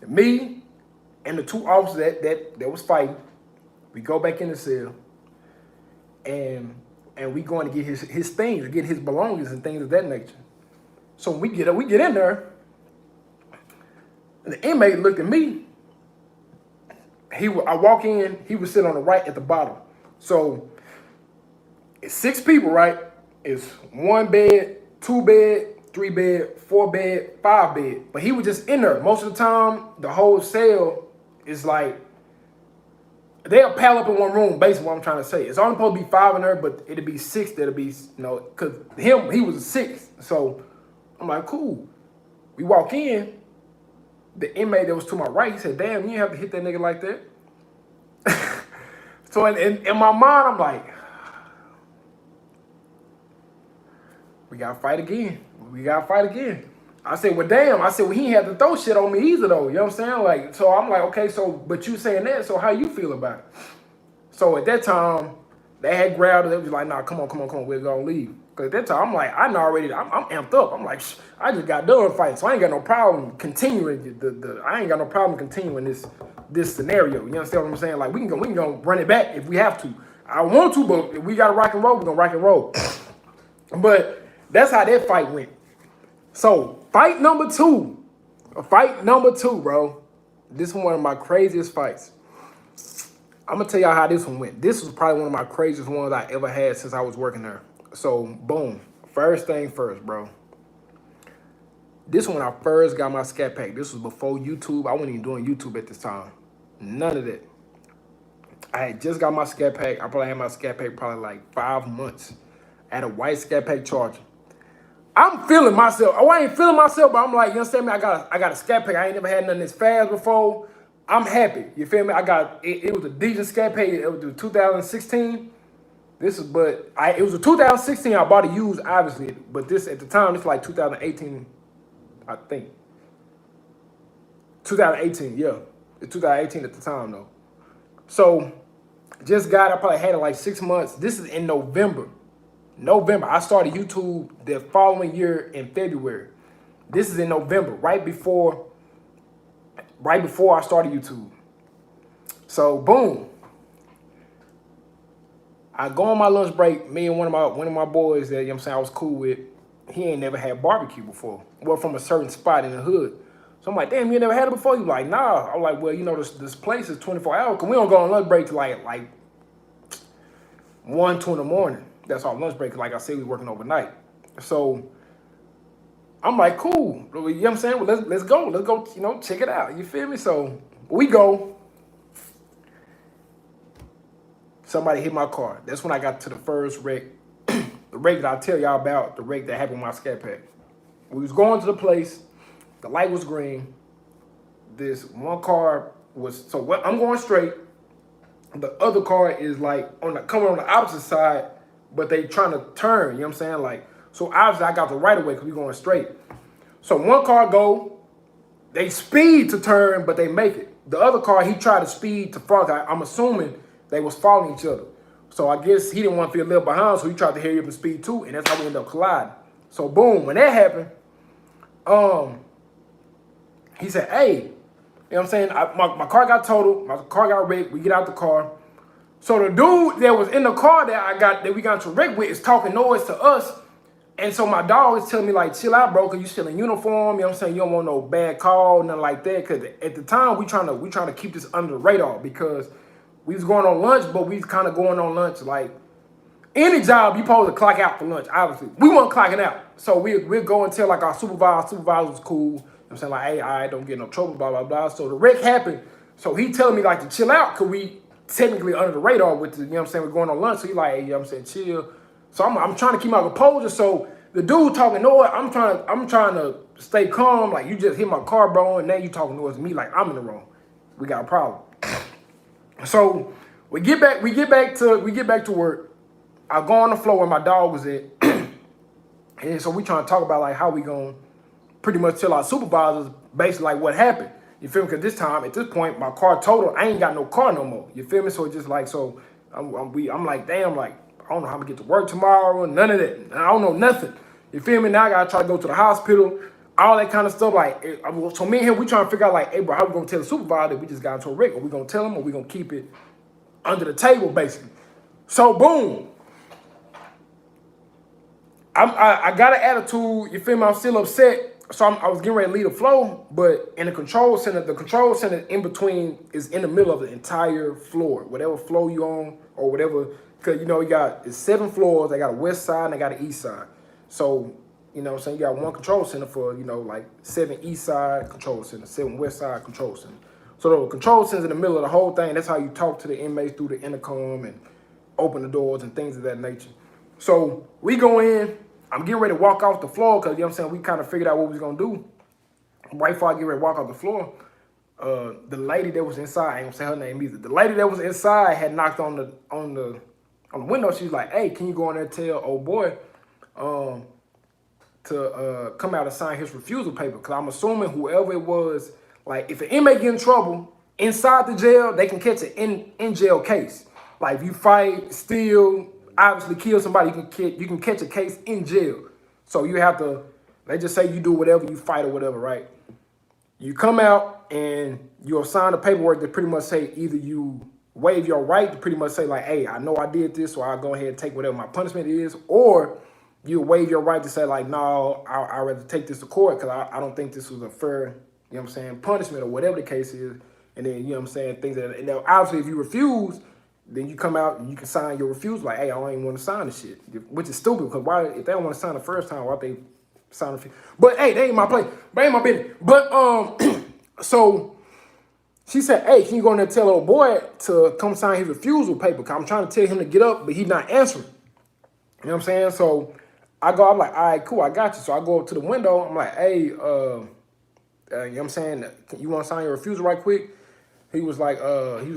me and the two officers that was fighting, we go back in the cell, and we going to get his things, get his belongings and things of that nature. So when we get in there. The inmate looked at me. I walk in, he was sitting on the right at the bottom. So it's 6 people, right? It's 1 bed, 2 bed, 3 bed, 4 bed, 5 bed. But he was just in there. Most of the time, the whole cell is like, they'll pile up in one room, basically what I'm trying to say. It's only supposed to be 5 in there, but it'll be 6 that'll be, because he was a 6th. So I'm like, cool. We walk in. The inmate that was to my right, he said, damn, you didn't have to hit that nigga like that. So in my mind, I'm like, we got to fight again. I said, well, damn. I said, well, he ain't have to throw shit on me either, though. You know what I'm saying? Like, so I'm like, okay, so, but you saying that, so how you feel about it? So at that time, they had grabbed it. They was like, nah, come on, we're going to leave. Because at that time, I'm like, I'm amped up. I'm like, I just got done fighting, so I ain't got no problem continuing this scenario. You understand what I'm saying? Like, we can go run it back if we have to. I want to, but if we got to rock and roll, we're going to rock and roll. But that's how that fight went. So, fight number two, bro. This is one of my craziest fights. I'm going to tell y'all how this one went. This was probably one of my craziest ones I ever had since I was working there. So, boom. First thing first, bro. This when I first got my scat pack. This was before YouTube. I wasn't even doing YouTube at this time. None of that. I had just got my scat pack. I probably had my scat pack probably like 5 months. I had a white scat pack Charger. I'm feeling myself. Oh, I ain't feeling myself, but I'm like, you understand me? I got a scat pack. I ain't never had nothing this fast before. I'm happy. You feel me? It was a decent scat pack. It was 2016. It was a 2016. I bought it used, obviously, but this at the time it's like 2018, I think. 2018, yeah, it's 2018 at the time though. So just got. I probably had it like 6 months. This is in November. I started YouTube the following year in February. This is in November, right before I started YouTube. So boom. I go on my lunch break, me and one of my boys that, you know what I'm saying, I was cool with, he ain't never had barbecue before. Well, from a certain spot in the hood. So I'm like, damn, you ain't never had it before? He was like, nah. I'm like, well, you know, this place is 24 hours, because we don't go on lunch break till like 1, 2 in the morning. That's our lunch break. Like I said, we working overnight. So I'm like, cool. You know what I'm saying? Well, let's go. Let's go, you know, check it out. You feel me? So we go. Somebody hit my car. That's when I got to the first wreck. The wreck that I tell y'all about, the wreck that happened with my scat pack. We was going to the place. The light was green. This one car was, so I'm going straight. The other car is like coming on the opposite side, but they trying to turn. You know what I'm saying? Like, so obviously I got the right of way because we going straight. So one car go, they speed to turn, but they make it. The other car, he tried to speed to follow. I'm assuming they was following each other. So I guess he didn't want to feel a little behind, so he tried to hurry up and speed too, and that's how we ended up colliding. So boom, when that happened, he said, hey, you know what I'm saying? My car got totaled, my car got wrecked, we get out the car. So the dude that was in the car that we got into wreck with is talking noise to us. And so my dog is telling me, like, chill out, bro, because you still in uniform. You know what I'm saying? You don't want no bad call, nothing like that. Because at the time, we trying to keep this under the radar because we was going on lunch, but we was kind of going on lunch. Like, any job, you supposed to clock out for lunch, obviously. We weren't clocking out. So we'll go and tell, like, our supervisor was cool. You know what I'm saying? Like, hey, I don't get no trouble, blah, blah, blah. So the wreck happened. So he telling me, like, to chill out because we technically under the radar with the, you know what I'm saying, we're going on lunch. So he like, hey, you know what I'm saying, chill. So I'm trying to keep my composure. So the dude talking noise, I'm trying to stay calm. Like, you just hit my car, bro, and now you talking noise to me like I'm in the wrong. We got a problem. So we get back to work. I go on the floor where my dog was at. And so we trying to talk about like how we gonna pretty much tell our supervisors basically like what happened. You feel me? Because at this point, my car totaled. I ain't got no car no more. You feel me? So it's just like, so I'm like, damn, like, I don't know how I'm gonna get to work tomorrow, none of that. I don't know nothing. You feel me? Now I gotta try to go to the hospital, all that kind of stuff. Like, so me and him, we trying to figure out like, hey, bro, how we gonna tell the supervisor that we just got into a wreck? Are we gonna tell him, or we gonna keep it under the table, basically? So boom, I got an attitude. You feel me? I'm still upset. So I was getting ready to leave the floor, but in the control center in between is in the middle of the entire floor, whatever floor you on or whatever. Because, you know, it's 7 floors. They got a west side and they got an east side. So, you know what I'm saying, you got one control center for, you know, like 7 east side control center, 7 west side control center. So the control center's in the middle of the whole thing. That's how you talk to the inmates through the intercom and open the doors and things of that nature. So we go in. I'm getting ready to walk off the floor because, you know what I'm saying, we kind of figured out what we was going to do. Right before I get ready to walk off the floor, the lady that was inside, I ain't going to say her name either. The lady that was inside had knocked on the window. She was like, hey, can you go in there and tell old boy to come out and sign his refusal paper? Because I'm assuming whoever it was, like, if an inmate get in trouble inside the jail, they can catch an in-jail case. Like, if you fight, steal, obviously kill somebody, you can catch a case in jail. So you have to, they just say you do whatever, you fight or whatever, right? You come out and you'll sign the paperwork that pretty much say either you waive your right to pretty much say like, hey, I know I did this, so I'll go ahead and take whatever my punishment is, or you waive your right to say like, no, I'd rather take this to court because I don't think this was a fair, you know what I'm saying, punishment or whatever the case is. And then, you know what I'm saying, things that, and then obviously if you refuse, then you come out and you can sign your refusal like, hey, I don't even want to sign this shit, which is stupid because why, if they don't want to sign the first time, why they sign the, but hey, they ain't my play, they ain't my business. But so she said, hey, can you go in there and tell old boy to come sign his refusal paper? Because I'm trying to tell him to get up, but he's not answering. You know what I'm saying? So I'm like, all right, cool, I got you. So I go up to the window. I'm like, hey, you know what I'm saying? You want to sign your refusal right quick? He was like, well,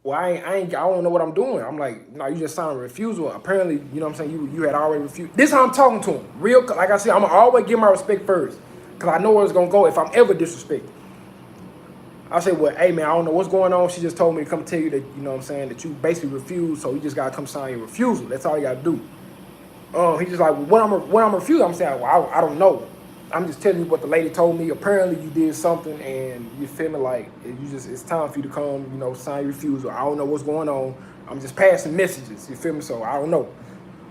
I don't know what I'm doing. I'm like, no, you just signed a refusal. Apparently, you know what I'm saying, you had already refused. This is how I'm talking to him. Real, like I said, I'm going to always give my respect first. Because I know where it's going to go if I'm ever disrespected. I say, well, hey, man, I don't know what's going on. She just told me to come tell you that, you know what I'm saying, that you basically refused, so you just got to come sign your refusal. That's all you got to do. He's just like, well, what I'm refusing? I'm saying, well, I don't know. I'm just telling you what the lady told me. Apparently, you did something, and you feel me like it's time for you to come, you know, sign your refusal. I don't know what's going on. I'm just passing messages. You feel me? So I don't know.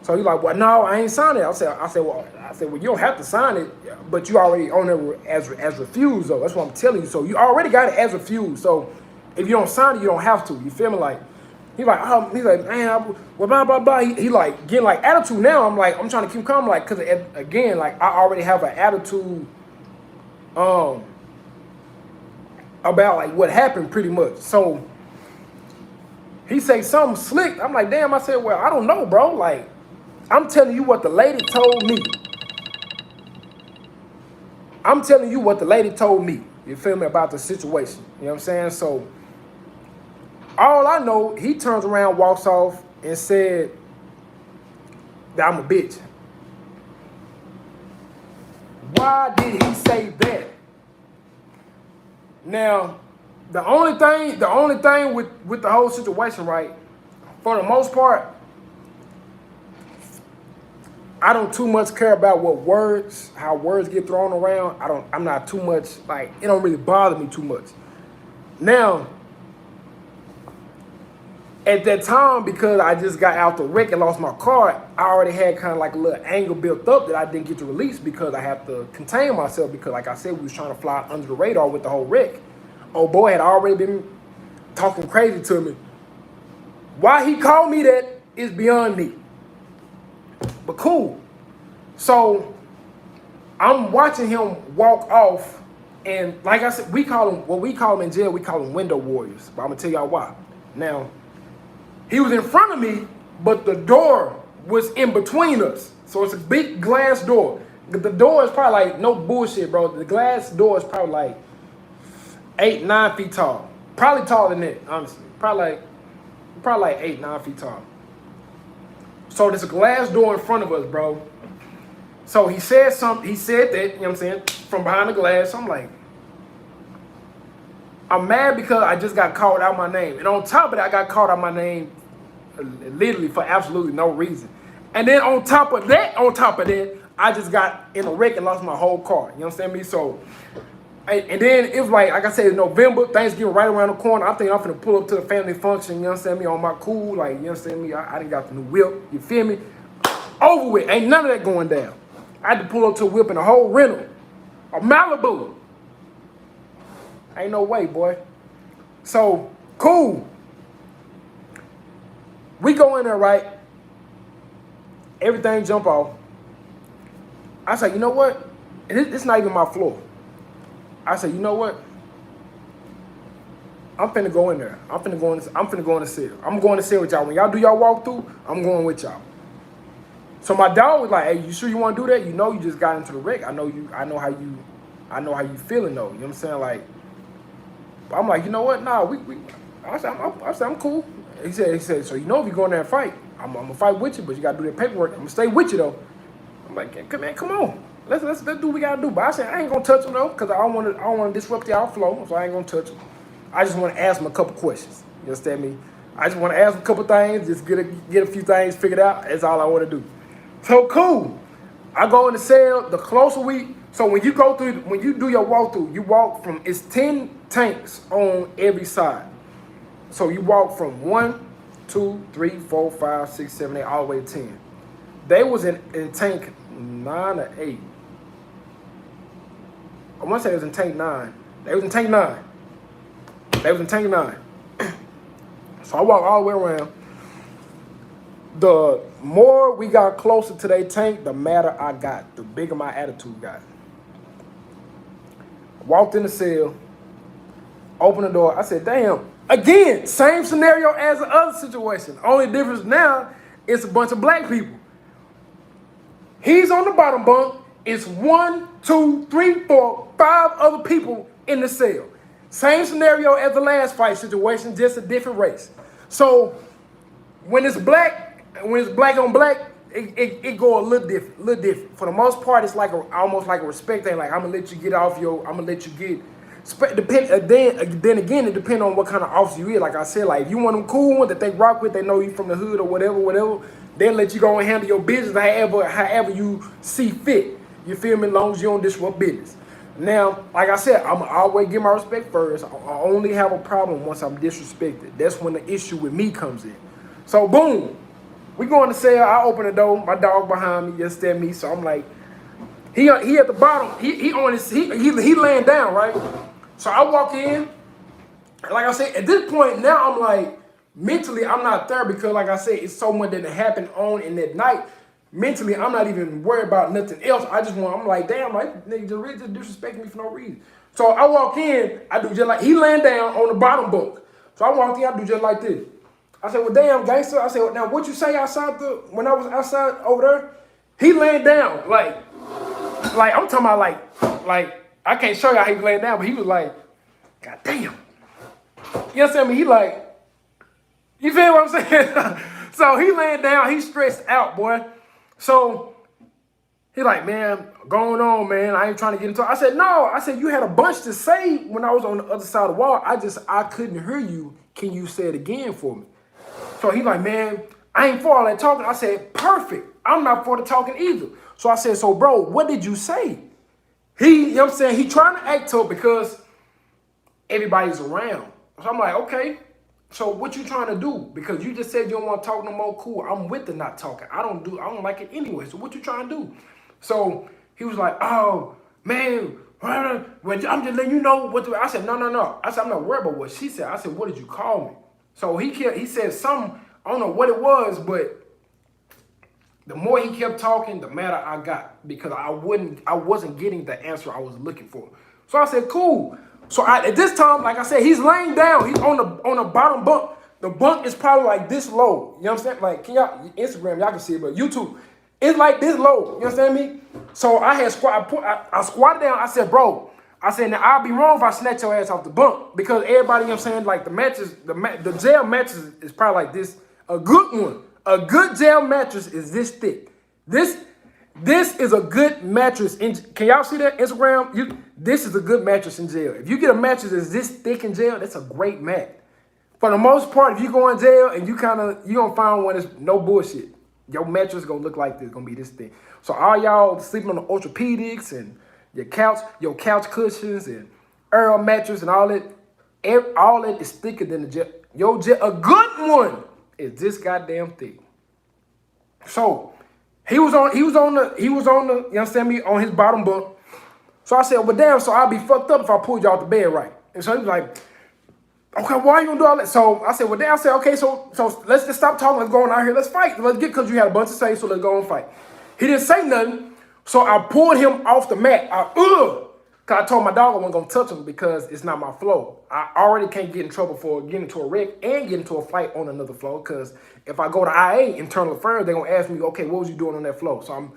So he's like, well, no, I ain't signed it. I said, well, you don't have to sign it, but you already on there as refused, though. That's what I'm telling you. So you already got it as refused. So if you don't sign it, you don't have to. You feel me? Like, he's like, man, well, blah, blah, blah. He like getting like attitude now. I'm like, I'm trying to keep calm, like, because again, like, I already have an attitude about like what happened pretty much. So he say something slick. I'm like, damn. I said, well, I don't know, bro. Like, I'm telling you what the lady told me. I'm telling you what the lady told me. You feel me, about the situation. You know what I'm saying? So All I know, he turns around, walks off, and said that I'm a bitch. Why did he say that? Now, the only thing with the whole situation, right? For the most part, I don't too much care about how words get thrown around. I'm not too much, like, it don't really bother me too much. Now, at that time, because I just got out the wreck and lost my car, I already had kind of like a little anger built up that I didn't get to release because I have to contain myself because, like I said, we was trying to fly under the radar with the whole wreck. Old boy had already been talking crazy to me. Why he called me that is beyond me. But cool. So I'm watching him walk off, and like I said, we call him in jail, we call them window warriors. But I'm gonna tell y'all why. Now, he was in front of me, but the door was in between us. So it's a big glass door. The door is probably like, no bullshit, bro. The glass door is probably like 8-9 feet tall. Probably taller than that, honestly. Probably like 8-9 feet tall. So there's a glass door in front of us, bro. So he said something. He said that, you know what I'm saying, from behind the glass. So I'm like, I'm mad because I just got called out my name. And on top of that, I got called out my name literally for absolutely no reason. And then on top of that, I just got in a wreck and lost my whole car. You understand me? So, and then it was like I said, it's November, Thanksgiving right around the corner. I think I'm finna pull up to the family function, you understand me, on my cool, like, you understand me? I done got the new whip, you feel me? Over with, ain't none of that going down. I had to pull up to a whip in a whole rental, a Malibu. Ain't no way, boy. So, cool. We go in there, right? Everything jump off. I say, you know what? And it's not even my floor. I said, you know what? I'm finna go in there. I'm finna go in the cell. I'm going to cell with y'all. When y'all do y'all walkthrough, I'm going with y'all. So my dog was like, hey, you sure you want to do that? You know you just got into the wreck. I know how you feeling though. You know what I'm saying? Like, I'm like, you know what? Nah, I said, I'm cool. He said, so you know if you go in there and fight, I'm gonna fight with you, but you gotta do that paperwork. I'm gonna stay with you though. I'm like, come on. Let's do what we gotta do. But I said I ain't gonna touch him though, because I don't wanna disrupt y'all flow, so I ain't gonna touch him. I just wanna ask him a couple questions. You understand me? I just wanna ask him a couple things, just get a few things figured out. That's all I wanna do. So cool. I go in the cell, the closer so when you do your walkthrough, you walk from, it's 10 tanks on every side. So you walk from 1, 2, 3, 4, 5, 6, 7, 8, all the way to 10. They was in tank 9 or 8. I want to say it was in tank 9. They was in tank 9. So I walk all the way around. The more we got closer to their tank, the madder I got, the bigger my attitude got. Walked in the cell, opened the door. I said, damn. Again, same scenario as the other situation. Only difference now, it's a bunch of black people. He's on the bottom bunk. It's 1, 2, 3, 4, 5 other people in the cell. Same scenario as the last fight situation, just a different race. So when it's black on black, it go a little different. For the most part, it's like almost like a respect thing. Like, I'm gonna let you get off I'm gonna let you get. Then again, it depends on what kind of officer you is. Like I said, like if you want them cool ones that they rock with, they know you from the hood or whatever, they'll let you go and handle your business however you see fit. You feel me? As long as you don't disrupt business. Now, like I said, I'm always give my respect first. I only have a problem once I'm disrespected. That's when the issue with me comes in. So boom, we go in the cell. I open the door. My dog behind me, just at me. So I'm like, he at the bottom. He laying down, right? So I walk in. Like I said, at this point now, I'm like, mentally, I'm not there because, like I said, it's so much that happened on in that night. Mentally, I'm not even worried about nothing else. I'm like, damn, like, nigga just disrespecting me for no reason. So I walk in, I do just like, he laying down on the bottom bunk. So I walk in, I do just like this. I said, well, damn, gangster. I said, well, now what you say outside when I was outside over there? He laying down, like I'm talking about like, I can't show you how he laying down, but he was like, God damn. You understand me? He like, You feel what I'm saying? So he laying down, he stressed out, boy. So he like, man, going on, man. I ain't trying to get into it. I said, no. I said, you had a bunch to say when I was on the other side of the wall. I couldn't hear you. Can you say it again for me? So he like, man, I ain't for all that talking. I said, perfect. I'm not for the talking either. So I said, so bro, what did you say? You know what I'm saying? He trying to act tough because everybody's around. So I'm like, okay. So what you trying to do? Because you just said you don't want to talk no more. Cool. I'm with the not talking. I don't like it anyway. So what you trying to do? So he was like, oh man, well, I'm just letting you know what to. I said, no. I said, I'm not worried about what she said. I said, what did you call me? So he said something, I don't know what it was, but the more he kept talking, the madder I got because I wasn't getting the answer I was looking for. So I said, cool. So at this time, like I said, he's laying down. He's on the bottom bunk. The bunk is probably like this low. You know what I'm saying? Like, can y'all Instagram, y'all can see it, but YouTube, it's like this low. You understand me? So I had I squatted down. I said, bro, I said, now I'll be wrong if I snatch your ass off the bunk because everybody, you know what I'm saying, like the mattress, the jail mattress is probably like this. A good one. A good jail mattress is this thick. This is a good mattress. Can y'all see that? Instagram? This is a good mattress in jail. If you get a mattress that's this thick in jail, that's a great mat. For the most part, if you go in jail and you gonna find one that's no bullshit. Your mattress gonna look like this, gonna be this thick. So all y'all sleeping on the orthopedics and your couch cushions and Earl mattress and all that is thicker than the jail. A good one is this goddamn thick. So he was on the, you understand me, on his bottom bunk. So I said, well, damn, so I'll be fucked up if I pulled you out the bed right. And so he was like, okay, why are you gonna do all that? So I said, well, damn, I said, okay, so let's just stop talking, let's go on out here, let's fight. Because you had a bunch to say, so let's go and fight. He didn't say nothing, so I pulled him off the mat. Cause I told my dog I wasn't gonna touch him because it's not my floor. I already can't get in trouble for getting into a wreck and get into a fight on another floor. Cause if I go to IA, internal affairs, they're gonna ask me, okay, what was you doing on that floor? So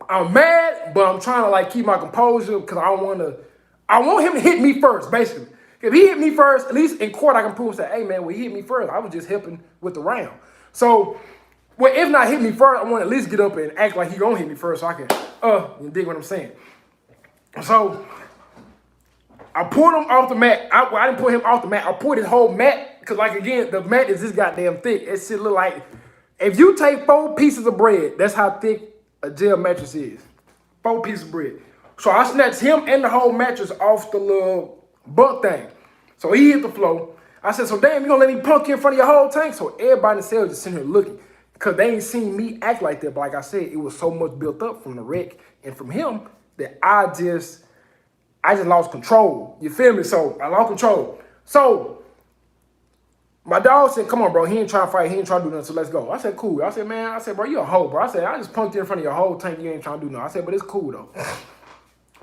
I'm mad, but I'm trying to like keep my composure because I want him to hit me first, basically. If he hit me first, at least in court I can prove that, hey man, well, he hit me first. I was just helping with the round. So, well, if not hit me first, I want to at least get up and act like he gonna hit me first so I can, you dig what I'm saying? So I pulled him off the mat. I didn't pull him off the mat. I pulled his whole mat because, like, again, the mat is this goddamn thick. It shit look like, if you take 4 pieces of bread, that's how thick a jail mattress is. 4 pieces of bread. So I snatched him and the whole mattress off the little bunk thing. So he hit the floor. I said, so damn, you gonna let me punk you in front of your whole tank? So everybody in the cell was just sitting here looking because they ain't seen me act like that. But like I said, it was so much built up from the wreck and from him that I just lost control. You feel me? So I lost control. So my dog said, come on, bro. He ain't trying to fight. He ain't trying to do nothing. So let's go. I said, cool. I said, man, bro, you a hoe, bro. I said, I just punked you in front of your whole tank. You ain't trying to do nothing. I said, but it's cool though.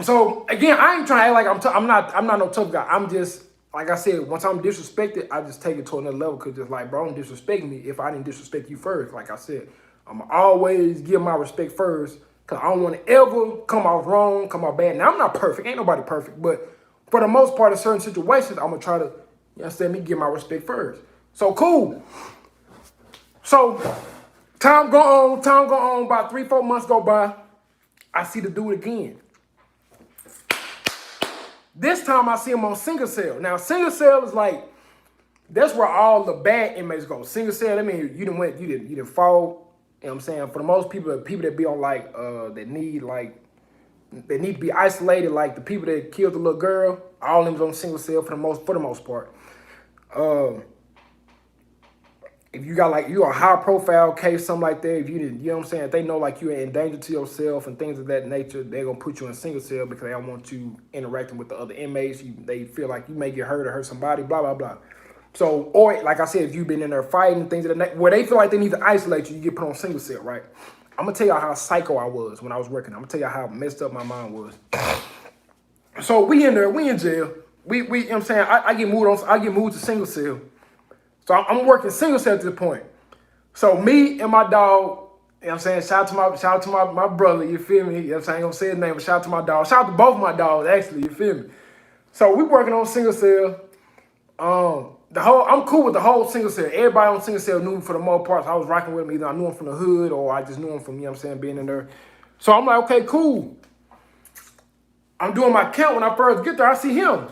So again, I ain't trying to act like I'm not no tough guy. I'm just, like I said, once I'm disrespected, I just take it to another level because just like, bro, don't disrespect me if I didn't disrespect you first. Like I said, I'm always give my respect first because I don't want to ever come off wrong, come off bad. Now, I'm not perfect. Ain't nobody perfect. But for the most part, in certain situations, I'm going to try to, you understand me, give my respect first. So, cool. So, time go on. About 3-4 months go by. I see the dude again. This time I see him on single cell. Now, single cell is like, that's where all the bad inmates go. Single cell, I mean, you didn't fall. You know what I'm saying? For the most people that be on like, that need to be isolated, like the people that killed the little girl, all of them on single cell for the most part. If you got like, you a high profile case, something like that, if you didn't, you know what I'm saying? If they know like you're in danger to yourself and things of that nature, they're going to put you in single cell because they don't want you interacting with the other inmates. They feel like you may get hurt or hurt somebody, blah, blah, blah. So, or like I said, if you've been in there fighting, things of that nature, where they feel like they need to isolate you, you get put on single cell, right? I'm going to tell y'all how psycho I was when I was working. I'm going to tell y'all how messed up my mind was. So we in there, we in jail. We you know what I'm saying? I get moved to single cell. So I'm working single cell to the point. So me and my dog, you know what I'm saying? Shout out to my brother, you feel me? You know what I'm saying? I ain't gonna say his name, but shout out to my dog. Shout out to both my dogs, actually, you feel me? So we working on single cell. I'm cool with the whole single cell. Everybody on single cell knew me for the most part. So I was rocking with him. Either I knew him from the hood or I just knew him from, you know what I'm saying, being in there. So I'm like, okay, cool. I'm doing my count. When I first get there, I see him.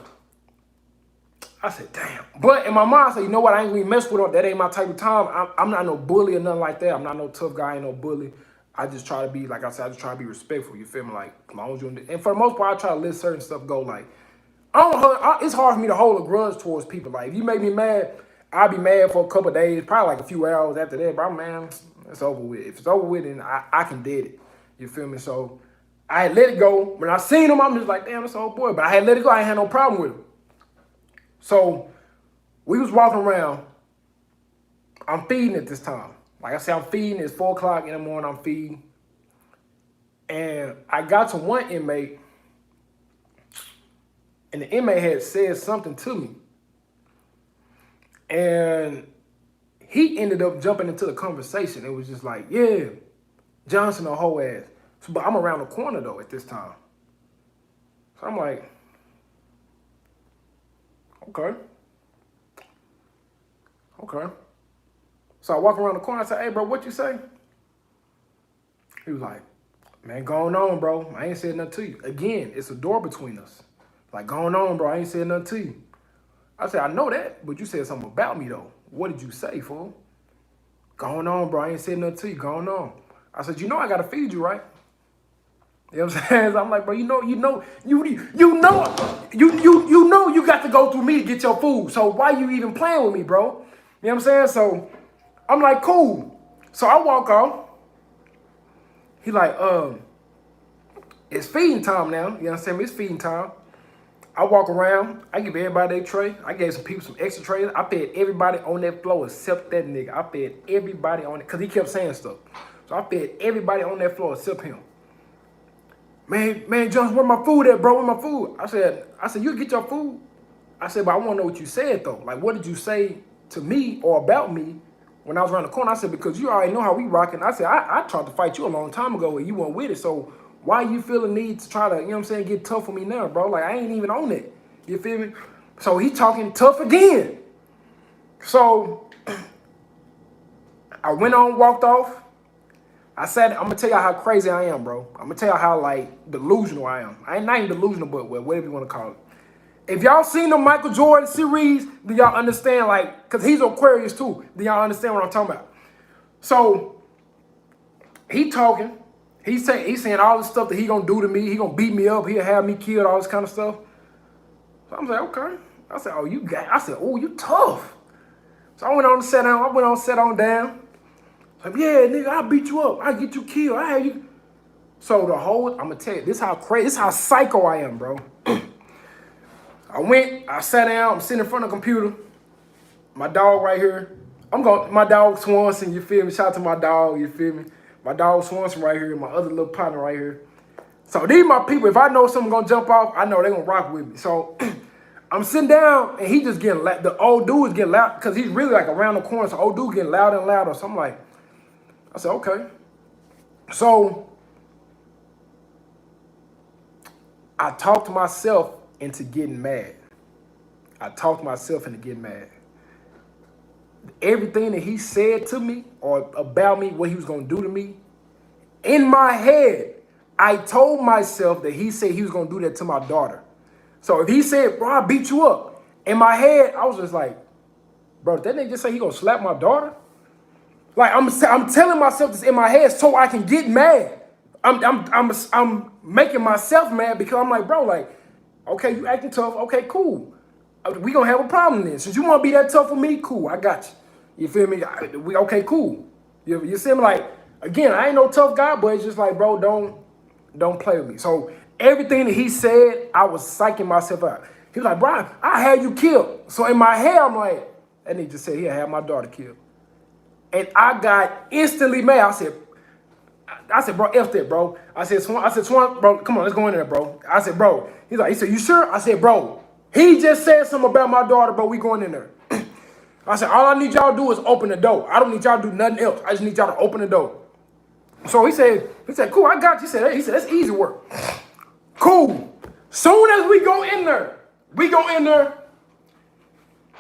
I said, damn. But in my mind, I said, you know what? I ain't gonna mess with him. That ain't my type of time. I'm not no bully or nothing like that. I'm not no tough guy. I ain't no bully. I just try to be, like I said, I just try to be respectful. You feel me? Like, as long as you, and for the most part, I try to let certain stuff go. Like, it's hard for me to hold a grudge towards people. Like, if you make me mad, I'll be mad for a couple of days, probably like a few hours after that. But man, it's over with. If it's over with, then I can dead it. You feel me? So I had let it go. When I seen him, I'm just like, damn, that's old boy. But I had let it go. I ain't had no problem with him. So we was walking around. I'm feeding at this time. Like I said, I'm feeding. It's 4 o'clock in the morning. I'm feeding. And I got to one inmate. And the inmate had said something to me. And he ended up jumping into the conversation. It was just like, yeah, Johnson a whole ass. So, but I'm around the corner though at this time. So I'm like, okay. So I walk around the corner. I say, hey, bro, what you say? He was like, man, going on, bro. I ain't said nothing to you. Again, it's a door between us. Like, going on, bro. I ain't said nothing to you. I said, I know that, but you said something about me, though. What did you say, fool? Going on, bro. I ain't said nothing to you. Going on. I said, you know I got to feed you, right? You know what I'm saying? So I'm like, bro, you know you got to go through me to get your food. So why you even playing with me, bro? You know what I'm saying? So I'm like, cool. So I walk off. He like, it's feeding time now. You know what I'm saying? It's feeding time. I walk around. I give everybody their tray. I gave some people some extra trays. I fed everybody on that floor except that nigga. I fed everybody on it because he kept saying stuff. So I fed everybody on that floor except him. Man, Johnson, where my food at, bro? Where my food? I said, you get your food. I said, but I want to know what you said, though. Like, what did you say to me or about me when I was around the corner? I said, because you already know how we rocking. I said, I tried to fight you a long time ago and you weren't with it. So why you feel the need to try to, you know what I'm saying, get tough with me now, bro? Like, I ain't even on it. You feel me? So he talking tough again. So I went on, walked off. I said, I'm going to tell y'all how crazy I am, bro. I'm going to tell y'all how, like, delusional I am. I ain't not even delusional, but whatever you want to call it. If y'all seen the Michael Jordan series, then y'all understand, like, because he's Aquarius, too. Then y'all understand what I'm talking about. So, he talking. He's saying all the stuff that he going to do to me. He going to beat me up. He'll have me killed, all this kind of stuff. So, I'm like, okay. I said, oh, you tough. So, I went on to sit down. Sat on down. Like, yeah, nigga, I'll beat you up. I'll get you killed. I have you. So I'm going to tell you, this is how crazy, this is how psycho I am, bro. I sat down, I'm sitting in front of the computer. My dog right here. My dog Swanson, you feel me? Shout out to my dog, you feel me? My dog Swanson right here, my other little partner right here. So these my people. If I know someone going to jump off, I know they're going to rock with me. So I'm sitting down, and he just getting loud. The old dude is getting loud, because he's really like around the corner. So old dude getting louder and louder. So I'm like, I said, okay. So I talked myself into getting mad. Everything that he said to me or about me, what he was going to do to me, in my head, I told myself that he said he was going to do that to my daughter. So if he said, bro, I beat you up, in my head, I was just like, bro, did that nigga just say he going to slap my daughter? Like, I'm telling myself this in my head so I can get mad. I'm making myself mad because I'm like, bro, like, okay, you acting tough. Okay, cool. We gonna have a problem then. Since you want to be that tough with me, cool, I got you. You feel me? Okay, cool. You see me? Like, again, I ain't no tough guy, but it's just like, bro, don't play with me. So everything that he said, I was psyching myself out. He was like, Brian, I had you killed. So in my head, I'm like, that nigga just said he'll have my daughter killed. And I got instantly mad. I said, bro, F that, bro. I said, Swan, bro, come on, let's go in there, bro. I said, bro. He said, you sure? I said, bro, he just said something about my daughter, bro. We going in there. I said, all I need y'all to do is open the door. I don't need y'all to do nothing else. I just need y'all to open the door. So he said, cool, I got you. He said, that's easy work. Cool. Soon as we go in there,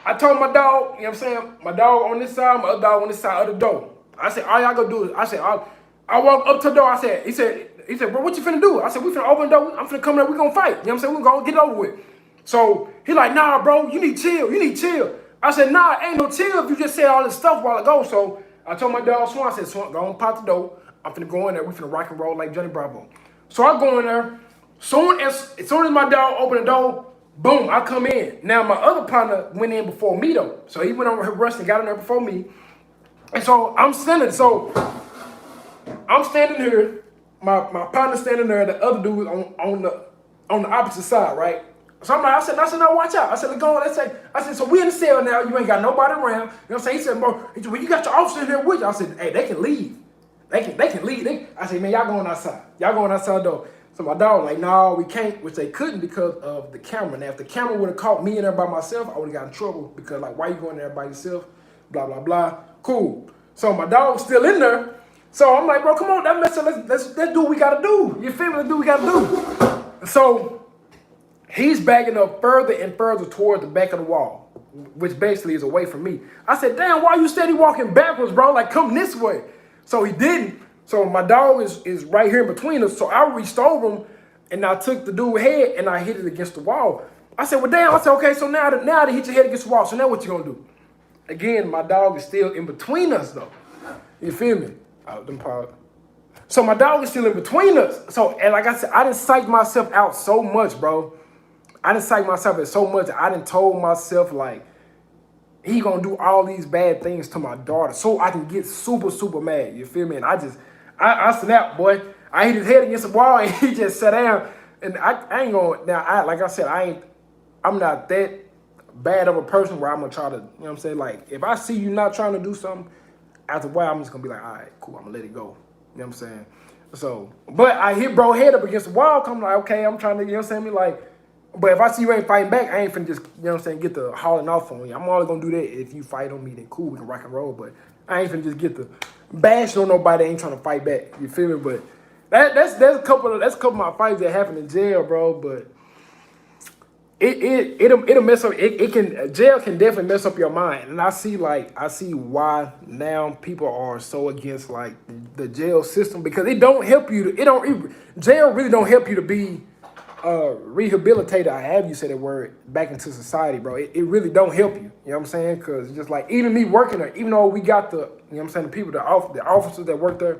I told my dog, you know what I'm saying? My dog on this side, my other dog on this side of the door. I said, all y'all gonna do is, I walk up to the door, he said, bro, what you finna do? I said, we finna open the door, I'm finna come there, we gonna fight. You know what I'm saying? We gonna get it over with. So he like, nah, bro, you need chill. I said, nah, ain't no chill if you just said all this stuff a while ago. So I told my dog Swan, I said, Swan, go on, pop the door. I'm finna go in there, we finna rock and roll like Johnny Bravo. So I go in there, as soon as my dog opened the door, boom, I come in. Now, my other partner went in before me, though. So he went over her rush and got in there before me. And so I'm standing here. My partner standing there, the other dude on the opposite side, right? So I said, no, watch out. I said, let's go on. I said, so we in the cell now. You ain't got nobody around. You know what I'm saying? He said, bro, well, you got your officer in here with you. I said, hey, they can leave. They can leave. I said, man, y'all going outside. Y'all going outside though. So my dog like, no, we can't, which they couldn't because of the camera. Now, if the camera would have caught me in there by myself, I would have got in trouble because like, why you going there by yourself? Blah, blah, blah. Cool. So my dog's still in there. So I'm like, bro, come on, that mess up. Let's do what we gotta do. You feel me? Let's do what we gotta do. So he's backing up further and further toward the back of the wall, which basically is away from me. I said, damn, why you steady walking backwards, bro? Like, come this way. So he didn't. So my dog is right here in between us. So I reached over him and I took the dude's head and I hit it against the wall. I said, well, damn. I said, okay, so now that hit your head against the wall, so now what you gonna do? Again, my dog is still in between us, though. You feel me? So my dog is still in between us. So, and like I said, I didn't psych myself out so much, bro. I didn't psych myself out so much. I didn't told myself, like, he gonna do all these bad things to my daughter so I can get super, super mad. You feel me? And I snapped, boy. I hit his head against the wall and he just sat down. And I ain't gonna, now, like I said, I'm not that bad of a person where I'm gonna try to, you know what I'm saying? Like, if I see you not trying to do something, after a while, I'm just gonna be like, all right, cool, I'm gonna let it go. You know what I'm saying? So, but I hit bro head up against the wall, come like, okay, I'm trying to, you know what I'm saying? Me like, but if I see you ain't fighting back, I ain't finna just, you know what I'm saying, get the hauling off on you. I'm only gonna do that if you fight on me, then cool, we can rock and roll. But I ain't finna just get the bash on nobody that ain't trying to fight back. You feel me? But that's a couple of my fights that happened in jail, bro. But it'll mess up. Jail can definitely mess up your mind, and I see why now people are so against like the jail system because it don't help you. Jail really don't help you to be rehabilitated. I have you say that word back into society, bro. It really don't help you. You know what I'm saying? Because just like even me working there, even though we got the you know what I'm saying the people the officers that work there,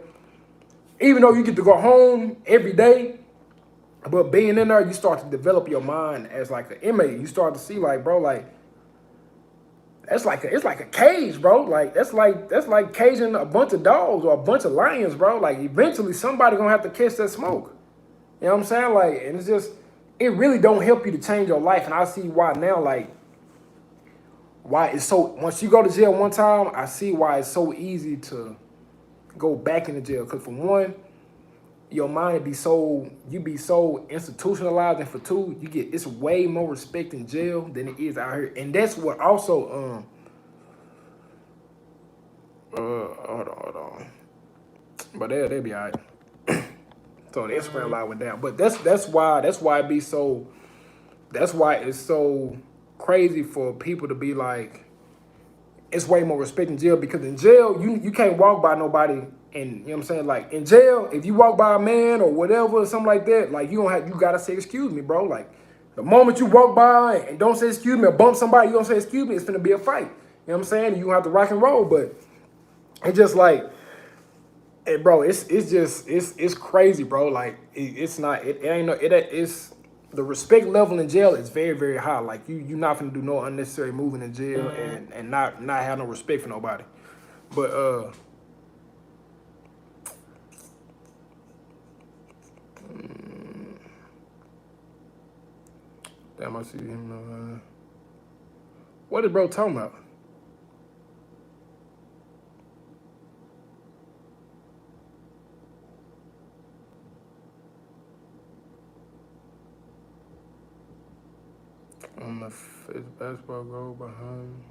even though you get to go home every day. But being in there, you start to develop your mind as like an inmate. You start to see like, bro, like it's like a cage, bro. Like that's like caging a bunch of dogs or a bunch of lions, bro. Like eventually somebody gonna have to catch that smoke. You know what I'm saying? Like, and it's just it really don't help you to change your life. And I see why now, like why it's so once you go to jail one time, I see why it's so easy to go back into jail. Cause for one, your mind be so institutionalized, and for two, it's way more respect in jail than it is out here, and that's what also hold on, but they'll be alright. So the Instagram live went down, but that's why it be so. That's why it's so crazy for people to be like, it's way more respect in jail because in jail you can't walk by nobody. And you know what I'm saying? Like in jail, if you walk by a man or whatever or something like that, like you gotta say excuse me, bro. Like the moment you walk by and don't say excuse me or bump somebody, you don't say excuse me, it's gonna be a fight. You know what I'm saying? You have to rock and roll, but it's just like, bro, it's crazy, bro. Like it's the respect level in jail is very, very high. Like you're not gonna do no unnecessary moving in jail and not have no respect for nobody. But damn, I see him. What is bro talking about? On the fifth basketball goal behind.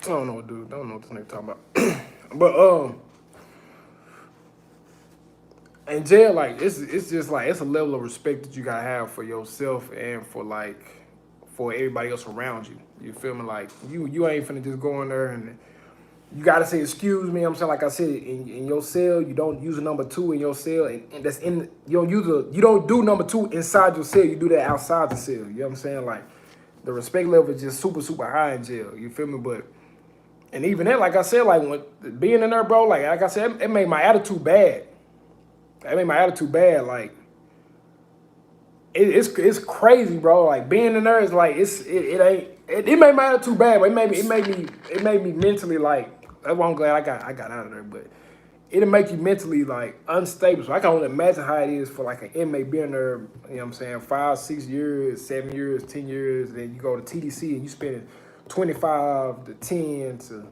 I don't know, dude. I don't know what this nigga talking about. But in jail, like it's just like it's a level of respect that you gotta have for yourself and for everybody else around you. You feel me? Like you ain't finna just go in there and you gotta say excuse me. I'm saying, like I said, in your cell, you don't use a number two in your cell, and that's in you don't do number two inside your cell. You do that outside the cell. You know what I'm saying? Like the respect level is just super high in jail. You feel me? But and even then, like I said, like when being in there, bro, like I said, it made my attitude bad. It made my attitude bad. Like it's crazy, bro. Like being in there is like it made my attitude bad, but it made me mentally like. That's why I'm glad I got out of there. But it'll make you mentally like unstable. So I can only imagine how it is for like an inmate being there. You know what I'm saying? 5, 6 years, 7 years, 10 years. Then you go to TDC and you spend 25 to 10 to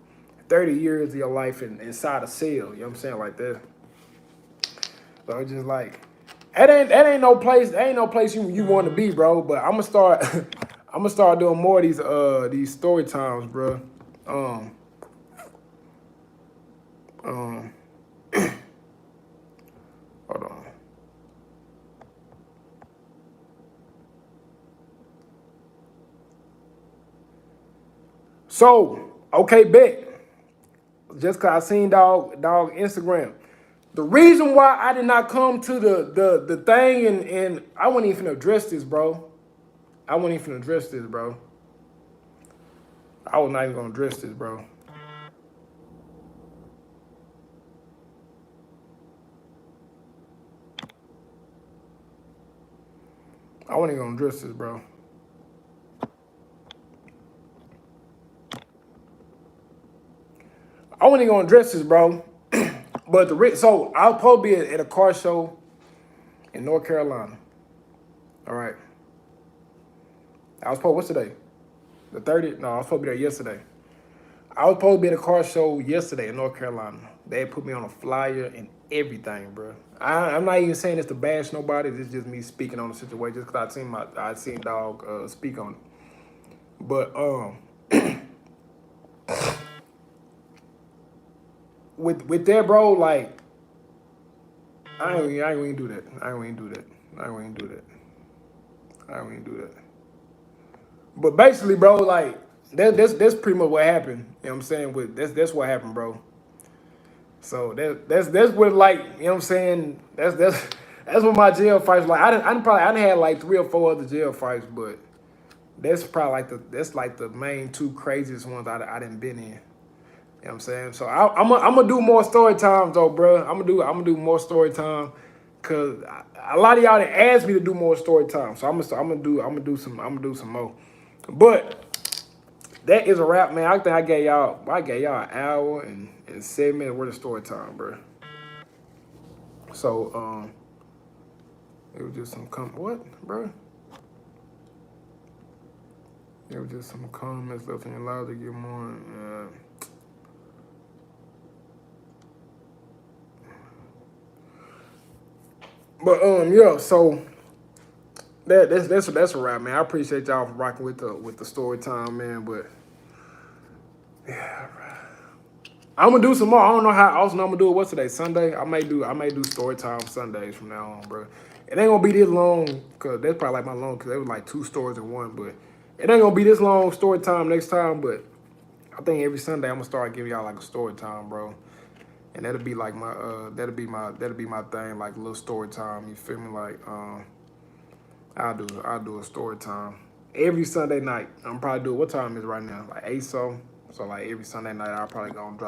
30 years of your life inside a cell. You know what I'm saying? Like that. So it's just like that ain't no place. That ain't no place you want to be, bro. But I'm gonna start. I'm gonna start doing more of these story times, bro. Hold on. So, okay, bet. Just cause I seen dog Instagram. The reason why I did not come to the thing and I wasn't even finna address this, bro. I wasn't even finna address this, bro. I was not even gonna address this, bro. I wasn't even gonna address this, bro. I wasn't even gonna address this, bro. But so I was supposed to be at a car show in North Carolina. All right. I was supposed, what's today? The 30th? No, I was supposed to be there yesterday. I was supposed to be at a car show yesterday in North Carolina. They had put me on a flyer and everything, bro. I'm not even saying this to bash nobody. This is just me speaking on the situation, just because I seen dog speak on it. But with that, bro, like I ain't gonna do that. I ain't gonna do that. I ain't gonna do that. I ain't gonna do that. But basically, bro, like that's pretty much what happened. You know what I'm saying? With that's what happened, bro. So that's what, like, you know what I'm saying? That's what my jail fights like. I done had like 3 or 4 other jail fights, but that's probably like the main 2 craziest ones I done been in. You know what I'm saying? So I'm gonna do more story times though, bro. I'm gonna do more story time, cause a lot of y'all done asked me to do more story time. So I'm gonna do some more. But that is a wrap, man. I think I gave y'all an hour and 7 minutes worth of story time, bro. So it was just some what, bro? It was just some comments left in allowed to get more. But yeah, so that's a wrap, man. I appreciate y'all for rocking with the story time, man. But yeah, I'm gonna do some more. I don't know how else I'm gonna do it. What's today? Sunday. I may do story time Sundays from now on, bro. It ain't gonna be this long, cause that's probably like my long, cause it was like 2 stories in one. But it ain't gonna be this long story time next time. But I think every Sunday I'm gonna start giving y'all like a story time, bro. And that'll be like my that'll be my thing, like a little story time. You feel me? Like I'll do a story time every Sunday night. I'm probably do what time is it right now? Like 8 so. So like every Sunday night I'll probably go and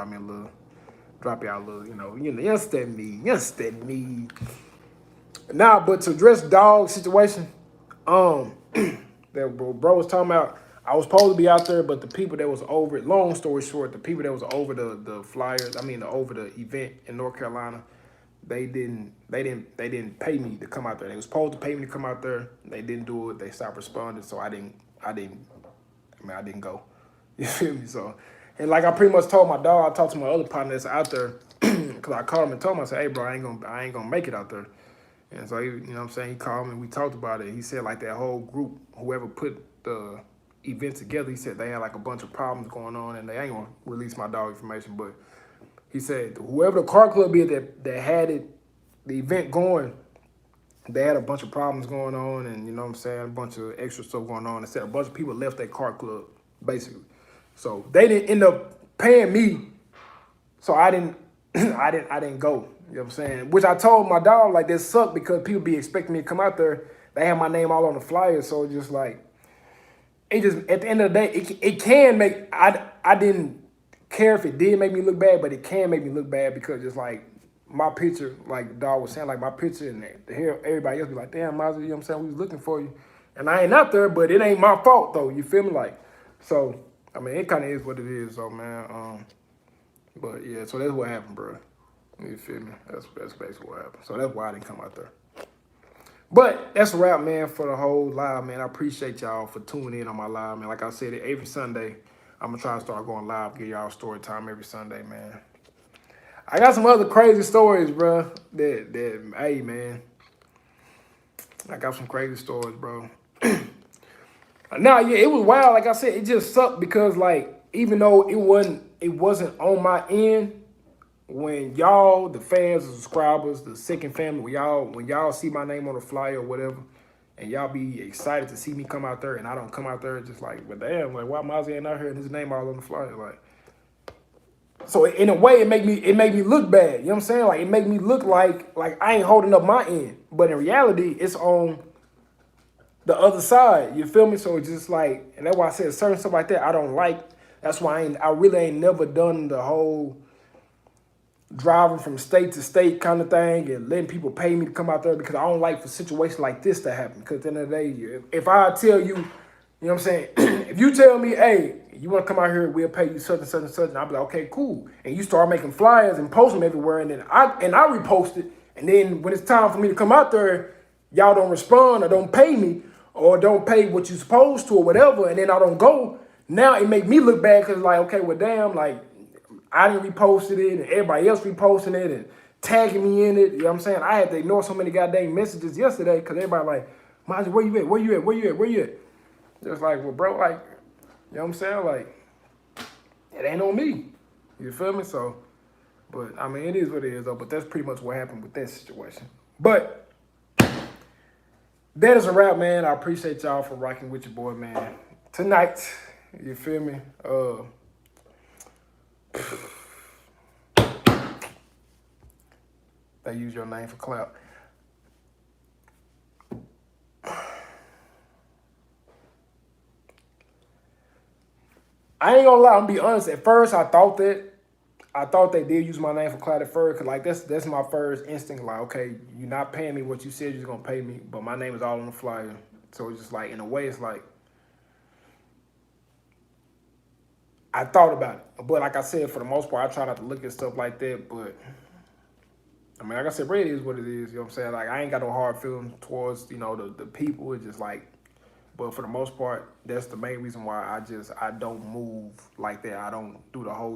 drop y'all a little, you understand me. Nah, but to address dog situation, that bro was talking about, I was supposed to be out there, but the people that was over it, long story short, the people that was over the flyers, over the event in North Carolina, they didn't pay me to come out there. They was supposed to pay me to come out there. They didn't do it. They stopped responding, so I didn't go. You feel me? So, and like I pretty much told my dog, I talked to my other partner that's out there, because I called him and told him, I said, hey bro, I ain't gonna make it out there. And so he, you know what I'm saying, he called me and we talked about it. He said like that whole group, whoever put the event together, he said they had like a bunch of problems going on and they ain't gonna release my dog information, but he said whoever the car club is that had it the event going, they had a bunch of problems going on, and you know what I'm saying, a bunch of extra stuff going on. Instead, a bunch of people left their car club, basically. So they didn't end up paying me, so I didn't, I didn't go. You know what I'm saying? Which I told my dog, like, this sucked because people be expecting me to come out there. They have my name all on the flyer, so just like, it just, at the end of the day, it can make, I didn't care if it did make me look bad, but it can make me look bad because it's like, my picture, like the dog was saying, like my picture, and to hear everybody else be like, damn, Mazzy, you know what I'm saying? We was looking for you. And I ain't out there, but it ain't my fault though. You feel me? Like, so, I mean, it kind of is what it is, though, man. But yeah, so that's what happened, bro. You feel me? That's basically what happened. So that's why I didn't come out there. But that's a wrap, man, for the whole live, man. I appreciate y'all for tuning in on my live, man. Like I said, every Sunday, I'm going to try to start going live, give y'all story time every Sunday, man. I got some other crazy stories, bro. Hey, man. I got some crazy stories, bro. Now, yeah, it was wild. Like I said, it just sucked because, like, even though it wasn't on my end, when y'all, the fans, the subscribers, the second family, when y'all see my name on the flyer or whatever, and y'all be excited to see me come out there, and I don't come out there, just like, but damn, like, why Mazzy ain't out here and his name all on the flyer, like. So in a way, it made me look bad. You know what I'm saying? Like, it made me look like I ain't holding up my end. But in reality, it's on the other side. You feel me? So it's just like, and that's why I said certain stuff like that I don't like. That's why I really ain't never done the whole driving from state to state kind of thing and letting people pay me to come out there, because I don't like for situations like this to happen. Because at the end of the day, if I tell you, you know what I'm saying? If you tell me, hey, you want to come out here, we'll pay you such and such and such, and I'll be like, okay, cool. And you start making flyers and post them everywhere, and then I repost it. And then when it's time for me to come out there, y'all don't respond or don't pay me or don't pay what you're supposed to or whatever, and then I don't go. Now it make me look bad because like, okay, well, damn, like, I didn't reposted it and everybody else reposting it and tagging me in it. You know what I'm saying? I had to ignore so many goddamn messages yesterday because everybody like, Mazzy, where you at? Where you at? Where you at? Where you at? Just like, well, bro, like, you know what I'm saying? Like, it ain't on me. You feel me? So, but, I mean, it is what it is, though. But that's pretty much what happened with that situation. But that is a wrap, man. I appreciate y'all for rocking with your boy, man. Tonight, you feel me? They use your name for clout. I ain't gonna lie, I'm gonna be honest. At first, I thought they did use my name for clout at first, cause like that's my first instinct. Like, okay, you're not paying me what you said you're gonna pay me, but my name is all on the flyer. So it's just like, in a way, it's like I thought about it, but like I said, for the most part, I try not to look at stuff like that. But I mean, like I said, it is what it is. You know what I'm saying? Like, I ain't got no hard feelings towards, you know, the people. It's just like. But for the most part, that's the main reason why I don't move like that. I don't do the whole